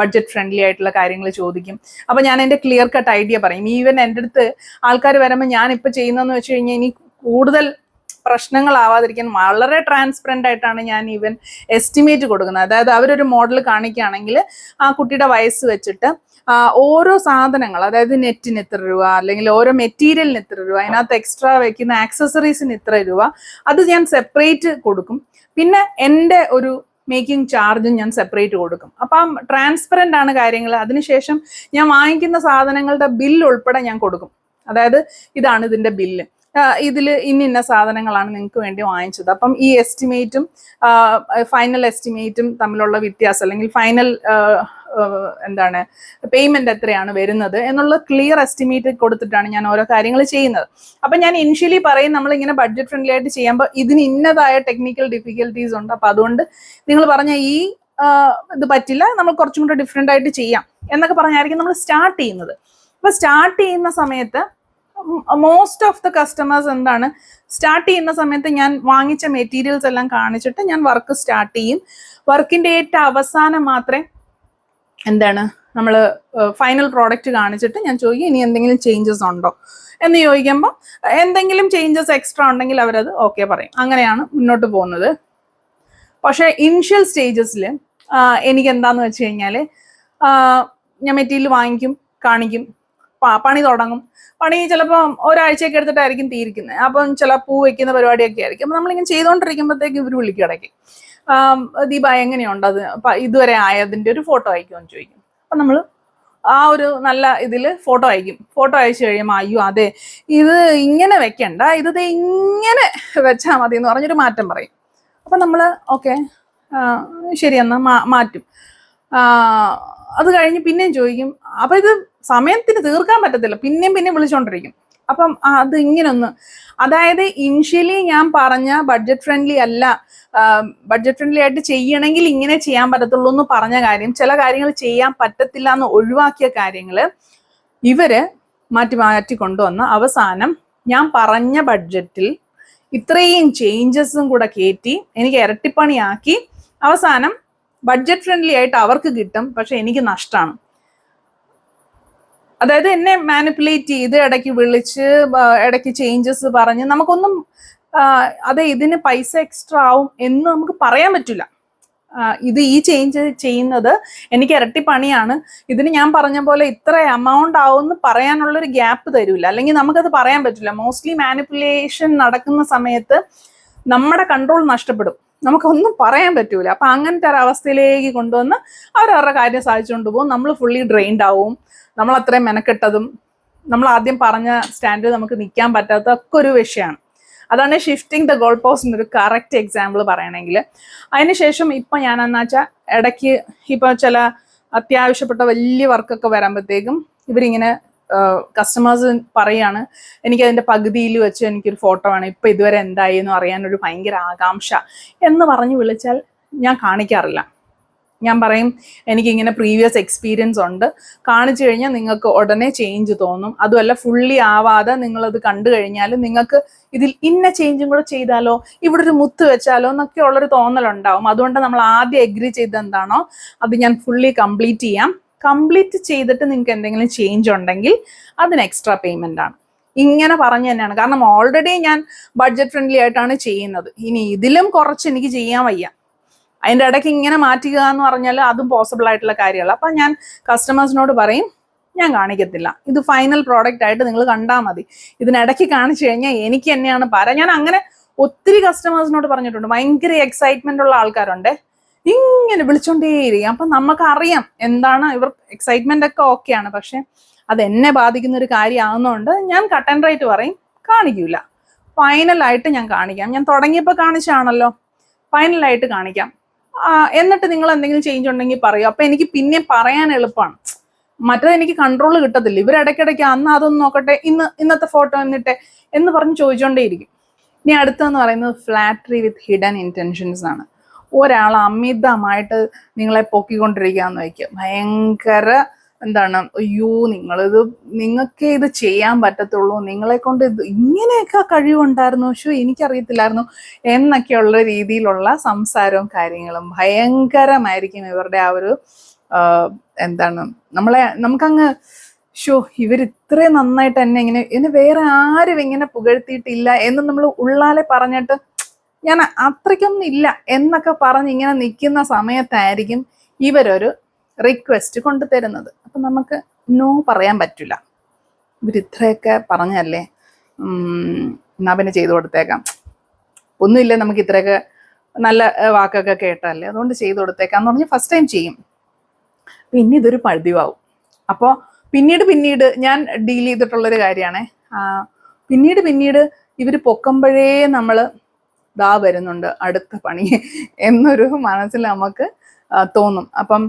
ബഡ്ജറ്റ് ഫ്രണ്ട്ലി ആയിട്ടുള്ള കാര്യങ്ങൾ ചോദിക്കും. അപ്പം ഞാൻ എൻ്റെ ക്ലിയർ കട്ട് ഐഡിയ പറയും. ഈവൻ എൻ്റെ അടുത്ത് ആൾക്കാർ വരുമ്പോൾ ഞാനിപ്പോൾ ചെയ്യുന്നതെന്ന് വെച്ച് കഴിഞ്ഞാൽ ഇനി കൂടുതൽ പ്രശ്നങ്ങളാവാതിരിക്കാൻ വളരെ ട്രാൻസ്പെറൻ്റ് ആയിട്ടാണ് ഞാൻ ഈവൻ എസ്റ്റിമേറ്റ് കൊടുക്കുന്നത്. അതായത് അവരൊരു മോഡൽ കാണിക്കുകയാണെങ്കിൽ ആ കുട്ടിയുടെ വയസ്സ് വെച്ചിട്ട് ഓരോ സാധനങ്ങൾ, അതായത് നെറ്റിന് ഇത്ര രൂപ, അല്ലെങ്കിൽ ഓരോ മെറ്റീരിയലിന് ഇത്ര രൂപ, അതിനകത്ത് എക്സ്ട്രാ വെക്കുന്ന ആക്സസറീസിന് ഇത്ര രൂപ, അത് ഞാൻ സെപ്പറേറ്റ് കൊടുക്കും. പിന്നെ എൻ്റെ ഒരു മേക്കിംഗ് ചാർജും ഞാൻ സെപ്പറേറ്റ് കൊടുക്കും. അപ്പം ട്രാൻസ്പെറൻ്റ് ആണ് കാര്യങ്ങൾ. അതിനുശേഷം ഞാൻ വാങ്ങിക്കുന്ന സാധനങ്ങളുടെ ബില്ല് ഉൾപ്പെടെ ഞാൻ കൊടുക്കും. അതായത് ഇതാണ് ഇതിൻ്റെ ബില്ല്, ഇതിൽ ഇന്ന സാധനങ്ങളാണ് നിങ്ങൾക്ക് വേണ്ടി വാങ്ങിച്ചത്. അപ്പം ഈ എസ്റ്റിമേറ്റും ഫൈനൽ എസ്റ്റിമേറ്റും തമ്മിലുള്ള വ്യത്യാസം, അല്ലെങ്കിൽ ഫൈനൽ പേയ്മെന്റ് എത്രയാണ് വരുന്നത് എന്നുള്ള ക്ലിയർ എസ്റ്റിമേറ്റ് കൊടുത്തിട്ടാണ് ഞാൻ ഓരോ കാര്യങ്ങൾ ചെയ്യുന്നത്. അപ്പം ഞാൻ ഇനിഷ്യലി പറയും, നമ്മളിങ്ങനെ ബഡ്ജറ്റ് ഫ്രണ്ട്ലി ആയിട്ട് ചെയ്യുമ്പോൾ ഇതിന് ഇന്നതായ ടെക്നിക്കൽ ഡിഫിക്കൽട്ടീസ് ഉണ്ട്, അപ്പം അതുകൊണ്ട് നിങ്ങൾ പറഞ്ഞ ഈ ഇത് പറ്റില്ല, നമ്മൾ കുറച്ചും കൂടെ ഡിഫറെൻ്റ് ആയിട്ട് ചെയ്യാം എന്നൊക്കെ പറഞ്ഞായിരിക്കും നമ്മൾ സ്റ്റാർട്ട് ചെയ്യുന്നത്. അപ്പോൾ സ്റ്റാർട്ട് ചെയ്യുന്ന സമയത്ത് most of the customers start ചെയ്യുന്ന സമയത്ത് ഞാൻ വാങ്ങിച്ച മെറ്റീരിയൽസ് എല്ലാം കാണിച്ചിട്ട് ഞാൻ വർക്ക് സ്റ്റാർട്ട് ചെയ്യും. വർക്കിൻ്റെ ഏറ്റവും അവസാനം മാത്രമേ നമ്മൾ ഫൈനൽ പ്രോഡക്റ്റ് കാണിച്ചിട്ട് ഞാൻ ചോദിക്കും ഇനി എന്തെങ്കിലും ചേഞ്ചസ് ഉണ്ടോ എന്ന് ചോദിക്കുമ്പോൾ എന്തെങ്കിലും ചേഞ്ചസ് എക്സ്ട്രാ ഉണ്ടെങ്കിൽ അവരത് ഓക്കെ പറയും. അങ്ങനെയാണ് മുന്നോട്ട് പോകുന്നത്. പക്ഷേ ഇനിഷ്യൽ സ്റ്റേജസിൽ എനിക്ക് എന്താന്ന് വെച്ച് കഴിഞ്ഞാൽ ഞാൻ മെറ്റീരിയൽ വാങ്ങിക്കും, കാണിക്കും, പണി തുടങ്ങും. പണി ചിലപ്പോൾ ഒരാഴ്ചയൊക്കെ എടുത്തിട്ടായിരിക്കും തീരിക്കുന്നത്. അപ്പം ചില പൂ വയ്ക്കുന്ന പരിപാടിയൊക്കെ ആയിരിക്കും. അപ്പം നമ്മളിങ്ങനെ ചെയ്തുകൊണ്ടിരിക്കുമ്പോഴത്തേക്ക് ഇവർ വിളിക്കും ഇടയ്ക്ക്, ദീപ എങ്ങനെയുണ്ട് അത് ഇതുവരെ ആയതിൻ്റെ ഒരു ഫോട്ടോ അയക്കുമെന്ന് ചോദിക്കും. അപ്പം നമ്മൾ ആ ഒരു നല്ല ഇതിൽ ഫോട്ടോ അയക്കും. ഫോട്ടോ അയച്ചു കഴിയുമ്പോൾ അയ്യോ അതെ ഇത് ഇങ്ങനെ വെക്കണ്ട, ഇത് ഇങ്ങനെ വെച്ചാൽ മതി എന്ന് പറഞ്ഞൊരു മാറ്റം പറയും. അപ്പം നമ്മൾ ഓക്കെ ശരി എന്നാൽ മാറ്റും. അത് കഴിഞ്ഞ് പിന്നെയും ചോദിക്കും, അപ്പം ഇത് സമയത്തിന് തീർക്കാൻ പറ്റത്തില്ല, പിന്നെയും വിളിച്ചുകൊണ്ടിരിക്കും. അപ്പം അത് ഇങ്ങനൊന്ന്, അതായത് ഇനിഷ്യലി ഞാൻ പറഞ്ഞ ബഡ്ജറ്റ് ഫ്രണ്ട്ലി അല്ല, ബഡ്ജറ്റ് ഫ്രണ്ട്ലി ആയിട്ട് ചെയ്യണമെങ്കിൽ ഇങ്ങനെ ചെയ്യാൻ പറ്റത്തുള്ളൂ എന്ന് പറഞ്ഞ കാര്യം, ചില കാര്യങ്ങൾ ചെയ്യാൻ പറ്റത്തില്ല എന്ന് ഒഴിവാക്കിയ കാര്യങ്ങൾ ഇവര് മാറ്റി മാറ്റി കൊണ്ടുവന്ന് അവസാനം ഞാൻ പറഞ്ഞ ബഡ്ജറ്റിൽ ഇത്രയും ചേഞ്ചസും കൂടെ കയറ്റി എനിക്ക് ഇരട്ടിപ്പണിയാക്കി അവസാനം ബഡ്ജറ്റ് ഫ്രണ്ട്ലി ആയിട്ട് അവർക്ക് കിട്ടും, പക്ഷെ എനിക്ക് നഷ്ടമാണ്. അതായത് എന്നെ മാനിപ്പുലേറ്റ് ചെയ്ത് ഇടയ്ക്ക് വിളിച്ച് ഇടയ്ക്ക് ചേഞ്ചസ് പറഞ്ഞ് നമുക്കൊന്നും അതെ ഇതിന് പൈസ എക്സ്ട്രാ ആവും എന്ന് നമുക്ക് പറയാൻ പറ്റില്ല. ഇത് ഈ ചേഞ്ച് ചെയ്യുന്നത് എനിക്ക് ഇരട്ടി പണിയാണ്, ഇതിന് ഞാൻ പറഞ്ഞ പോലെ ഇത്ര എമൗണ്ട് ആവുമെന്ന് പറയാനുള്ളൊരു ഗ്യാപ്പ് തരൂല, അല്ലെങ്കിൽ നമുക്കത് പറയാൻ പറ്റില്ല. മോസ്റ്റ്ലി മാനിപ്പുലേഷൻ നടക്കുന്ന സമയത്ത് നമ്മുടെ കൺട്രോൾ നഷ്ടപ്പെടും, നമുക്കൊന്നും പറയാൻ പറ്റൂല. അപ്പൊ അങ്ങനത്തെ ഒരു അവസ്ഥയിലേക്ക് കൊണ്ടുവന്ന് അവരവരുടെ കാര്യം സാധിച്ചുകൊണ്ട് പോകും. നമ്മൾ ഫുള്ളി ഡ്രെയിൻഡ് ആവും, നമ്മൾ അത്രയും മെനക്കെട്ടതും നമ്മൾ ആദ്യം പറഞ്ഞ സ്റ്റാൻഡിൽ നമുക്ക് നിൽക്കാൻ പറ്റാത്തതൊക്കെ ഒരു വിഷയമാണ്. അതാണ് ഷിഫ്റ്റിംഗ് ദ ഗോൾ പോസ്റ്റിന് ഒരു കറക്റ്റ് എക്സാമ്പിൾ പറയണമെങ്കിൽ. അതിനുശേഷം ഇപ്പം ഞാൻ എന്നാ വെച്ചാൽ ഇടയ്ക്ക് ഇപ്പോൾ ചില അത്യാവശ്യപ്പെട്ട വലിയ വർക്കൊക്കെ വരുമ്പോഴത്തേക്കും ഇവരിങ്ങനെ കസ്റ്റമേഴ്സ് പറയാണ് എനിക്കതിൻ്റെ പകുതിയിൽ വെച്ച് എനിക്കൊരു ഫോട്ടോ വേണം, ഇപ്പം ഇതുവരെ എന്തായി എന്ന് അറിയാനൊരു ഭയങ്കര ആകാംക്ഷ എന്ന് പറഞ്ഞ് വിളിച്ചാൽ ഞാൻ കാണിക്കാറില്ല. ഞാൻ പറയും എനിക്കിങ്ങനെ പ്രീവിയസ് എക്സ്പീരിയൻസ് ഉണ്ട്, കാണിച്ചു കഴിഞ്ഞാൽ നിങ്ങൾക്ക് ഉടനെ ചേഞ്ച് തോന്നും. അതുമല്ല ഫുള്ളി ആവാതെ നിങ്ങളത് കണ്ടു കഴിഞ്ഞാൽ നിങ്ങൾക്ക് ഇതിൽ ഇന്ന ചേഞ്ചും കൂടെ ചെയ്താലോ, ഇവിടെ ഒരു മുത്ത് വെച്ചാലോ എന്നൊക്കെ ഉള്ളൊരു തോന്നലുണ്ടാവും. അതുകൊണ്ട് നമ്മൾ ആദ്യം എഗ്രി ചെയ്ത് എന്താണോ അത് ഞാൻ ഫുള്ളി കംപ്ലീറ്റ് ചെയ്യാം. കംപ്ലീറ്റ് ചെയ്തിട്ട് നിങ്ങൾക്ക് എന്തെങ്കിലും ചേഞ്ച് ഉണ്ടെങ്കിൽ അതിന് എക്സ്ട്രാ പേയ്മെന്റ് ആണ്. ഇങ്ങനെ പറഞ്ഞു തന്നെയാണ്. കാരണം ഓൾറെഡി ഞാൻ ബഡ്ജറ്റ് ഫ്രണ്ട്ലി ആയിട്ടാണ് ചെയ്യുന്നത്, ഇനി ഇതിലും കുറച്ച് എനിക്ക് ചെയ്യാൻ വയ്യ. അതിൻ്റെ ഇടയ്ക്ക് ഇങ്ങനെ മാറ്റുക എന്ന് പറഞ്ഞാൽ അതും പോസിബിൾ ആയിട്ടുള്ള കാര്യമല്ല. അപ്പം ഞാൻ കസ്റ്റമേഴ്സിനോട് പറയും ഞാൻ കാണിക്കത്തില്ല, ഇത് ഫൈനൽ പ്രോഡക്റ്റ് ആയിട്ട് നിങ്ങൾ കണ്ടാൽ മതി, ഇതിനിടയ്ക്ക് കാണിച്ചു കഴിഞ്ഞാൽ എനിക്ക് തന്നെയാണ് ഞാൻ അങ്ങനെ ഒത്തിരി കസ്റ്റമേഴ്സിനോട് പറഞ്ഞിട്ടുണ്ട്. ഭയങ്കര എക്സൈറ്റ്മെന്റ് ഉള്ള ആൾക്കാരുണ്ട്, ഇങ്ങനെ വിളിച്ചോണ്ടേയിരിക്കും. അപ്പം നമുക്കറിയാം എന്താണ് ഇവർ എക്സൈറ്റ്മെന്റ് ഒക്കെ ഓക്കെയാണ്, പക്ഷെ അത് എന്നെ ബാധിക്കുന്ന ഒരു കാര്യമാകുന്നതുകൊണ്ട് ഞാൻ കട്ട് ആൻഡ് റൈറ്റ് പറയും കാണിക്കൂല, ഫൈനലായിട്ട് ഞാൻ കാണിക്കാം. ഞാൻ തുടങ്ങിയപ്പോൾ കാണിച്ചാണല്ലോ, ഫൈനലായിട്ട് കാണിക്കാം. എന്നിട്ട് നിങ്ങൾ എന്തെങ്കിലും ചേഞ്ച് ഉണ്ടെങ്കിൽ പറയും. അപ്പൊ എനിക്ക് പിന്നെ പറയാൻ എളുപ്പമാണ്. മറ്റേത് എനിക്ക് കൺട്രോൾ കിട്ടത്തില്ല. ഇവരിടയ്ക്കിടയ്ക്ക് അന്ന് അതൊന്നും നോക്കട്ടെ, ഇന്നത്തെ ഫോട്ടോ എന്നിട്ടെ എന്ന് പറഞ്ഞ് ചോദിച്ചോണ്ടേയിരിക്കും. ഇനി അടുത്തെന്ന് പറയുന്നത് ഫ്ലാറ്ററി വിത്ത് ഹിഡൻ ഇന്റൻഷൻസ് ആണ്. ഒരാൾ അമിതമായിട്ട് നിങ്ങളെ പൊക്കിക്കൊണ്ടിരിക്കുക എന്ന് വയ്ക്കുക, ഭയങ്കര എന്താണ്, അയ്യോ നിങ്ങൾക്ക് ഇത് ചെയ്യാൻ പറ്റത്തുള്ളൂ, നിങ്ങളെ കൊണ്ട് ഇത് ഇങ്ങനെയൊക്കെ കഴിവുണ്ടായിരുന്നു, പക്ഷേ എനിക്കറിയത്തില്ലായിരുന്നു എന്നൊക്കെയുള്ള രീതിയിലുള്ള സംസാരവും കാര്യങ്ങളും ഭയങ്കരമായിരിക്കും. ഇവരുടെ ആ ഒരു എന്താണ് നമുക്കങ്ങ് ഇവരിത്രയും നന്നായിട്ട് എന്നെ വേറെ ആരും ഇങ്ങനെ പുകഴ്ത്തിയിട്ടില്ല എന്ന് നമ്മൾ ഉള്ളാലെ പറഞ്ഞിട്ട് ഞാൻ അത്രയ്ക്കൊന്നും ഇല്ല എന്നൊക്കെ പറഞ്ഞ് ഇങ്ങനെ നിൽക്കുന്ന സമയത്തായിരിക്കും ഇവരൊരു റിക്വസ്റ്റ് കൊണ്ടുതരുന്നത്. അപ്പം നമുക്ക് നോ പറയാൻ പറ്റില്ല. ഇവരിത്രയൊക്കെ പറഞ്ഞല്ലേ, എന്നാ പിന്നെ ചെയ്തു കൊടുത്തേക്കാം, ഒന്നുമില്ല നമുക്ക് ഇത്രയൊക്കെ നല്ല വാക്കൊക്കെ കേട്ടല്ലേ, അതുകൊണ്ട് ചെയ്തു കൊടുത്തേക്കാം എന്ന് പറഞ്ഞ് ഫസ്റ്റ് ടൈം ചെയ്യും. പിന്നെ ഇതൊരു പഴുതിവാവും. അപ്പോൾ പിന്നീട് ഞാൻ ഡീൽ ചെയ്തിട്ടുള്ളൊരു കാര്യമാണ്. പിന്നീട് ഇവർ പൊക്കുമ്പോഴേ നമ്മൾ ദാ വരുന്നുണ്ട് അടുത്ത പണി എന്നൊരു മനസ്സിൽ നമുക്ക് തോന്നും. അപ്പം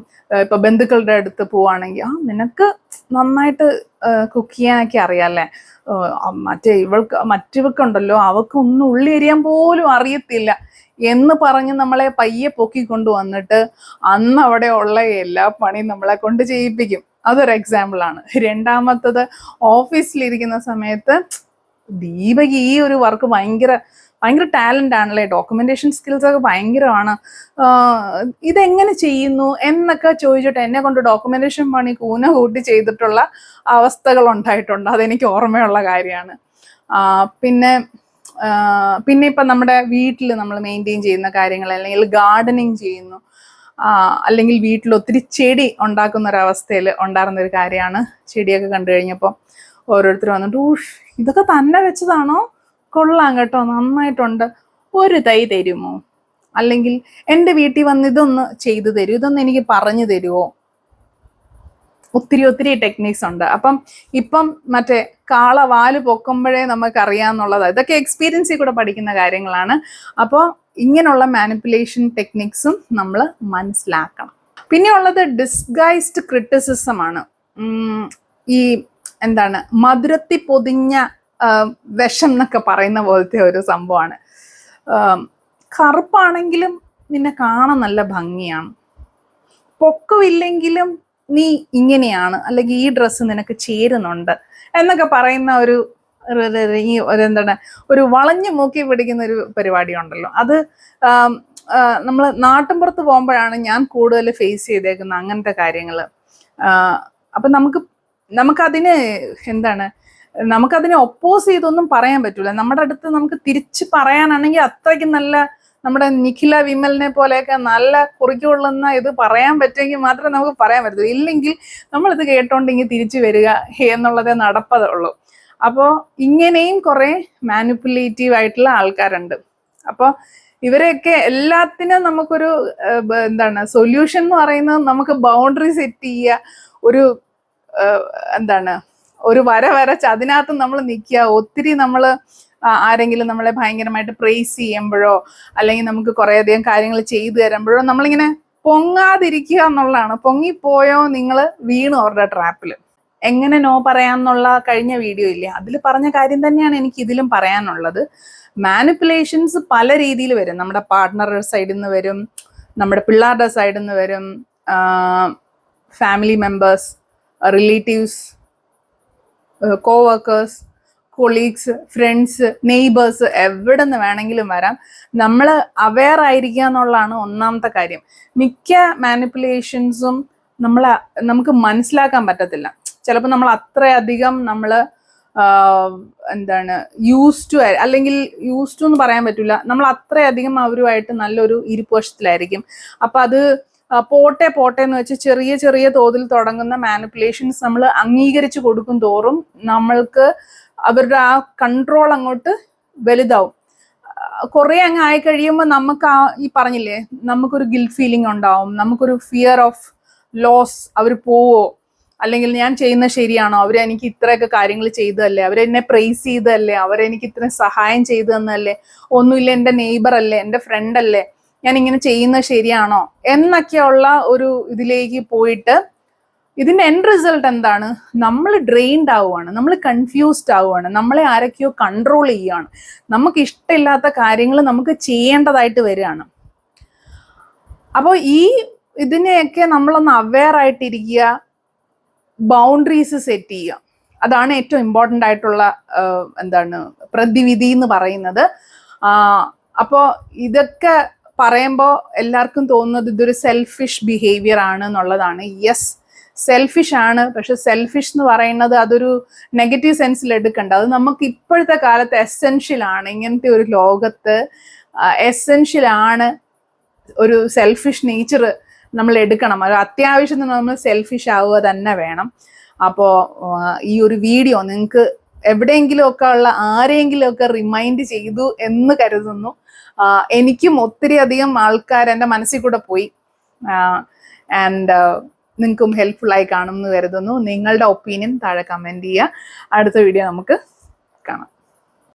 ഇപ്പൊ ബന്ധുക്കളുടെ അടുത്ത് പോവാണെങ്കിൽ നിനക്ക് നന്നായിട്ട് കുക്ക് ചെയ്യാനൊക്കെ അറിയാല്ലേ, മറ്റവൾക്കുണ്ടല്ലോ അവൾക്ക് ഒന്നും ഉള്ളി എരിയാൻ പോലും അറിയത്തില്ല എന്ന് പറഞ്ഞ് നമ്മളെ പയ്യെ പൊക്കിക്കൊണ്ടു വന്നിട്ട് അന്ന് അവിടെ ഉള്ള എല്ലാ പണിയും നമ്മളെ കൊണ്ട് ചെയ്യിപ്പിക്കും. അതൊരു എക്സാമ്പിളാണ്. രണ്ടാമത്തത് ഓഫീസിലിരിക്കുന്ന സമയത്ത് ദീപക് ഈ ഒരു വർക്ക് ഭയങ്കര ടാലന്റ് ആണല്ലേ, ഡോക്യുമെന്റേഷൻ സ്കിൽസ് ഒക്കെ ഭയങ്കരമാണ്, ഇതെങ്ങനെ ചെയ്യുന്നു എന്നൊക്കെ ചോദിച്ചിട്ട് എന്നെ കൊണ്ട് ഡോക്യുമെന്റേഷൻ പണി കൂട്ടി ചെയ്തിട്ടുള്ള അവസ്ഥകൾ ഉണ്ടായിട്ടുണ്ട്. അതെനിക്ക് ഓർമ്മയുള്ള കാര്യമാണ്. പിന്നെ ഇപ്പം നമ്മുടെ വീട്ടിൽ നമ്മൾ മെയിൻറ്റെയിൻ ചെയ്യുന്ന കാര്യങ്ങൾ, അല്ലെങ്കിൽ ഗാർഡനിങ് ചെയ്യുന്നു, അല്ലെങ്കിൽ വീട്ടിൽ ഒത്തിരി ചെടി ഉണ്ടാക്കുന്ന ഒരവസ്ഥയിൽ ഉണ്ടായിരുന്ന ഒരു കാര്യമാണ്. ചെടിയൊക്കെ കണ്ടു കഴിഞ്ഞപ്പോൾ ഓരോരുത്തർ വന്നിട്ട് ഇതൊക്കെ തന്നെ വെച്ചതാണോ, കൊള്ളാം കേട്ടോ, നന്നായിട്ടുണ്ട്, ഒരു തൈ തരുമോ, അല്ലെങ്കിൽ എൻ്റെ വീട്ടിൽ വന്ന് ഇതൊന്ന് ചെയ്തു തരൂ, ഇതൊന്ന് എനിക്ക് പറഞ്ഞു തരുമോ. ഒത്തിരി ടെക്നിക്സ് ഉണ്ട്. ഇപ്പം മറ്റേ കാള വാല് പൊക്കുമ്പോഴേ നമുക്കറിയാമെന്നുള്ളത്, ഇതൊക്കെ എക്സ്പീരിയൻസിൽ കൂടെ പഠിക്കുന്ന കാര്യങ്ങളാണ്. അപ്പോൾ ഇങ്ങനെയുള്ള മാനിപ്പുലേഷൻ ടെക്നിക്സും നമ്മൾ മനസ്സിലാക്കണം. പിന്നെ ഉള്ളത് ഡിസ്ഗൈസ്ഡ് ക്രിറ്റിസിസം ആണ്. ഈ മധുരത്തി പൊതിഞ്ഞ വിഷം എന്നൊക്കെ പറയുന്ന പോലത്തെ ഒരു സംഭവമാണ്. കറുപ്പാണെങ്കിലും നിന്നെ കാണാൻ നല്ല ഭംഗിയാണ്, പൊക്കമില്ലെങ്കിലും നീ ഇങ്ങനെയാണ്, അല്ലെങ്കിൽ ഈ ഡ്രസ്സ് നിനക്ക് ചേരുന്നുണ്ട് എന്നൊക്കെ പറയുന്ന ഒരു എന്താണ് ഒരു വളഞ്ഞു മൂക്കി പിടിക്കുന്ന ഒരു പരിപാടി ഉണ്ടല്ലോ. അത് നമ്മൾ നാട്ടിൻപുറത്ത് പോകുമ്പോഴാണ് ഞാൻ കൂടുതൽ ഫേസ് ചെയ്തേക്കുന്നത് അങ്ങനത്തെ കാര്യങ്ങൾ. അപ്പൊ നമുക്കതിന് എന്താണ് നമുക്കതിനെ ഒപ്പോസ് ചെയ്തൊന്നും പറയാൻ പറ്റൂല. നമ്മുടെ അടുത്ത് നമുക്ക് തിരിച്ച് പറയാനാണെങ്കിൽ അത്രയ്ക്ക് നല്ല നമ്മുടെ നിഖില വിമലിനെ പോലെയൊക്കെ നല്ല കുറിക്കൊള്ളുന്ന ഇത് പറയാൻ പറ്റുമെങ്കിൽ മാത്രമേ നമുക്ക് പറയാൻ പറ്റൂ. ഇല്ലെങ്കിൽ നമ്മളിത് കേട്ടോണ്ട് ഇങ്ങനെ തിരിച്ചു വരിക എന്നുള്ളതേ നടപ്പതുള്ളൂ. അപ്പോൾ ഇങ്ങനെയും കുറെ മാനിപ്പുലേറ്റീവ് ആയിട്ടുള്ള ആൾക്കാരുണ്ട്. അപ്പോൾ ഇവരെയൊക്കെ എല്ലാത്തിനും നമുക്കൊരു എന്താണ് സൊല്യൂഷൻ എന്ന് പറയുന്നത് നമുക്ക് ബൗണ്ടറി സെറ്റ് ചെയ്യുക, ഒരു ഒരു വര വരച്ച് അതിനകത്ത് നമ്മൾ നിൽക്കുക. ഒത്തിരി നമ്മൾ ആരെങ്കിലും നമ്മളെ ഭയങ്കരമായിട്ട് പ്രൈസ് ചെയ്യുമ്പോഴോ അല്ലെങ്കിൽ നമുക്ക് കുറേയധികം കാര്യങ്ങൾ ചെയ്തു തരുമ്പോഴോ നമ്മളിങ്ങനെ പൊങ്ങാതിരിക്കുക എന്നുള്ളതാണ്. പൊങ്ങിപ്പോയോ നിങ്ങൾ വീണു അവരുടെ ട്രാപ്പിൽ. എങ്ങനെ നോ പറയാന്നുള്ള കഴിഞ്ഞ വീഡിയോ ഇല്ലേ, അതിൽ പറഞ്ഞ കാര്യം തന്നെയാണ് എനിക്ക് ഇതിലും പറയാനുള്ളത്. മാനിപ്പുലേഷൻസ് പല രീതിയിൽ വരും. നമ്മുടെ പാർട്ട്ണറുടെ സൈഡിൽ നിന്ന് വരും, നമ്മുടെ പിള്ളേരുടെ സൈഡിൽ നിന്ന് വരും, family members, relatives, coworkers, colleagues, friends, neighbours, എവിടെ നിന്ന് വേണമെങ്കിലും വരാം. നമ്മൾ അവെയർ ആയിരിക്കുക എന്നുള്ളതാണ് ഒന്നാമത്തെ കാര്യം. മിക്ക മാനിപ്പുലേഷൻസും നമുക്ക് മനസ്സിലാക്കാൻ പറ്റത്തില്ല. ചിലപ്പോൾ നമ്മൾ അത്രയധികം യൂസ് ടു, അല്ലെങ്കിൽ യൂസ് ടു എന്ന് പറയാൻ പറ്റില്ല, നമ്മൾ അത്രയധികം അവരുമായിട്ട് നല്ലൊരു ഇരിപ്പുവശത്തിലായിരിക്കും. അപ്പം അത് പോട്ടെ എന്ന് വെച്ച് ചെറിയ ചെറിയ തോതിൽ തുടങ്ങുന്ന മാനിപ്പുലേഷൻസ് നമ്മൾ അംഗീകരിച്ചു കൊടുക്കും തോറും നമ്മൾക്ക് അവരുടെ ആ കൺട്രോൾ അങ്ങോട്ട് വലുതാവും. കുറെ അങ്ങ് ആയി കഴിയുമ്പോൾ നമുക്ക് ഈ പറഞ്ഞില്ലേ, നമുക്കൊരു ഗിൽറ്റ് ഫീലിംഗ് ഉണ്ടാവും, നമുക്കൊരു ഫിയർ ഓഫ് ലോസ്. അവർ പോവോ, അല്ലെങ്കിൽ ഞാൻ ചെയ്യുന്നത് ശരിയാണോ, അവരെനിക്ക് ഇത്രയൊക്കെ കാര്യങ്ങൾ ചെയ്തതല്ലേ, അവരെന്നെ പ്രൈസ് ചെയ്തതല്ലേ, അവരെനിക്ക് ഇത്രയും സഹായം ചെയ്തു തന്നല്ലേ, ഒന്നുമില്ല എൻ്റെ നെയ്ബർ അല്ലേ, എൻ്റെ ഫ്രണ്ട് അല്ലേ, ഞാൻ ഇങ്ങനെ ചെയ്യുന്നത് ശരിയാണോ എന്നൊക്കെയുള്ള ഒരു ഇതിലേക്ക് പോയിട്ട് ഇതിന്റെ എൻഡ് റിസൾട്ട് എന്താണ്? നമ്മൾ ഡ്രെയിൻഡ് ആവുകയാണ്, നമ്മൾ കൺഫ്യൂസ്ഡ് ആവുകയാണ്, നമ്മളെ ആരൊക്കെയോ കൺട്രോൾ ചെയ്യുകയാണ്, നമുക്ക് ഇഷ്ടമില്ലാത്ത കാര്യങ്ങൾ നമുക്ക് ചെയ്യേണ്ടതായിട്ട് വരികയാണ്. അപ്പോൾ ഇതിനെയൊക്കെ നമ്മളൊന്ന് അവെയർ ആയിട്ടിരിക്കുക, ബൗണ്ടറീസ് സെറ്റ് ചെയ്യുക. അതാണ് ഏറ്റവും ഇമ്പോർട്ടൻ്റ് ആയിട്ടുള്ള പ്രതിവിധി എന്ന് പറയുന്നത്. അപ്പോൾ ഇതൊക്കെ പറയുമ്പോൾ എല്ലാവർക്കും തോന്നുന്നത് ഇതൊരു സെൽഫിഷ് ബിഹേവിയർ ആണ് എന്നുള്ളതാണ്. യെസ്, സെൽഫിഷ് ആണ്. പക്ഷെ സെൽഫിഷ് എന്ന് പറയുന്നത് അതൊരു നെഗറ്റീവ് സെൻസിൽ എടുക്കണ്ട. അത് നമുക്ക് ഇപ്പോഴത്തെ കാലത്ത് എസെൻഷ്യൽ ആണ്. ഇങ്ങനത്തെ ഒരു ലോകത്ത് എസെൻഷ്യൽ ആണ് ഒരു സെൽഫിഷ് നേച്ചർ നമ്മൾ എടുക്കണം. ഒരു അത്യാവശ്യം നമ്മൾ സെൽഫിഷ് ആവുക തന്നെ വേണം. അപ്പോൾ ഈ ഒരു വീഡിയോ നിങ്ങൾക്ക് എവിടെയെങ്കിലും ഒക്കെ ഉള്ള ആരെയെങ്കിലും ഒക്കെ റിമൈൻഡ് ചെയ്തു എന്ന് കരുതുന്നു. എനിക്കും ഒത്തിരി അധികം ആൾക്കാർ എൻ്റെ മനസ്സിൽ കൂടെ പോയി. ആൻഡ് നിങ്ങൾക്കും ഹെൽപ്ഫുൾ ആയി കാണുമെന്ന് കരുതുന്നു. നിങ്ങളുടെ ഒപ്പീനിയൻ താഴെ കമൻറ്റ് ചെയ്യുക. അടുത്ത വീഡിയോ നമുക്ക് കാണാം.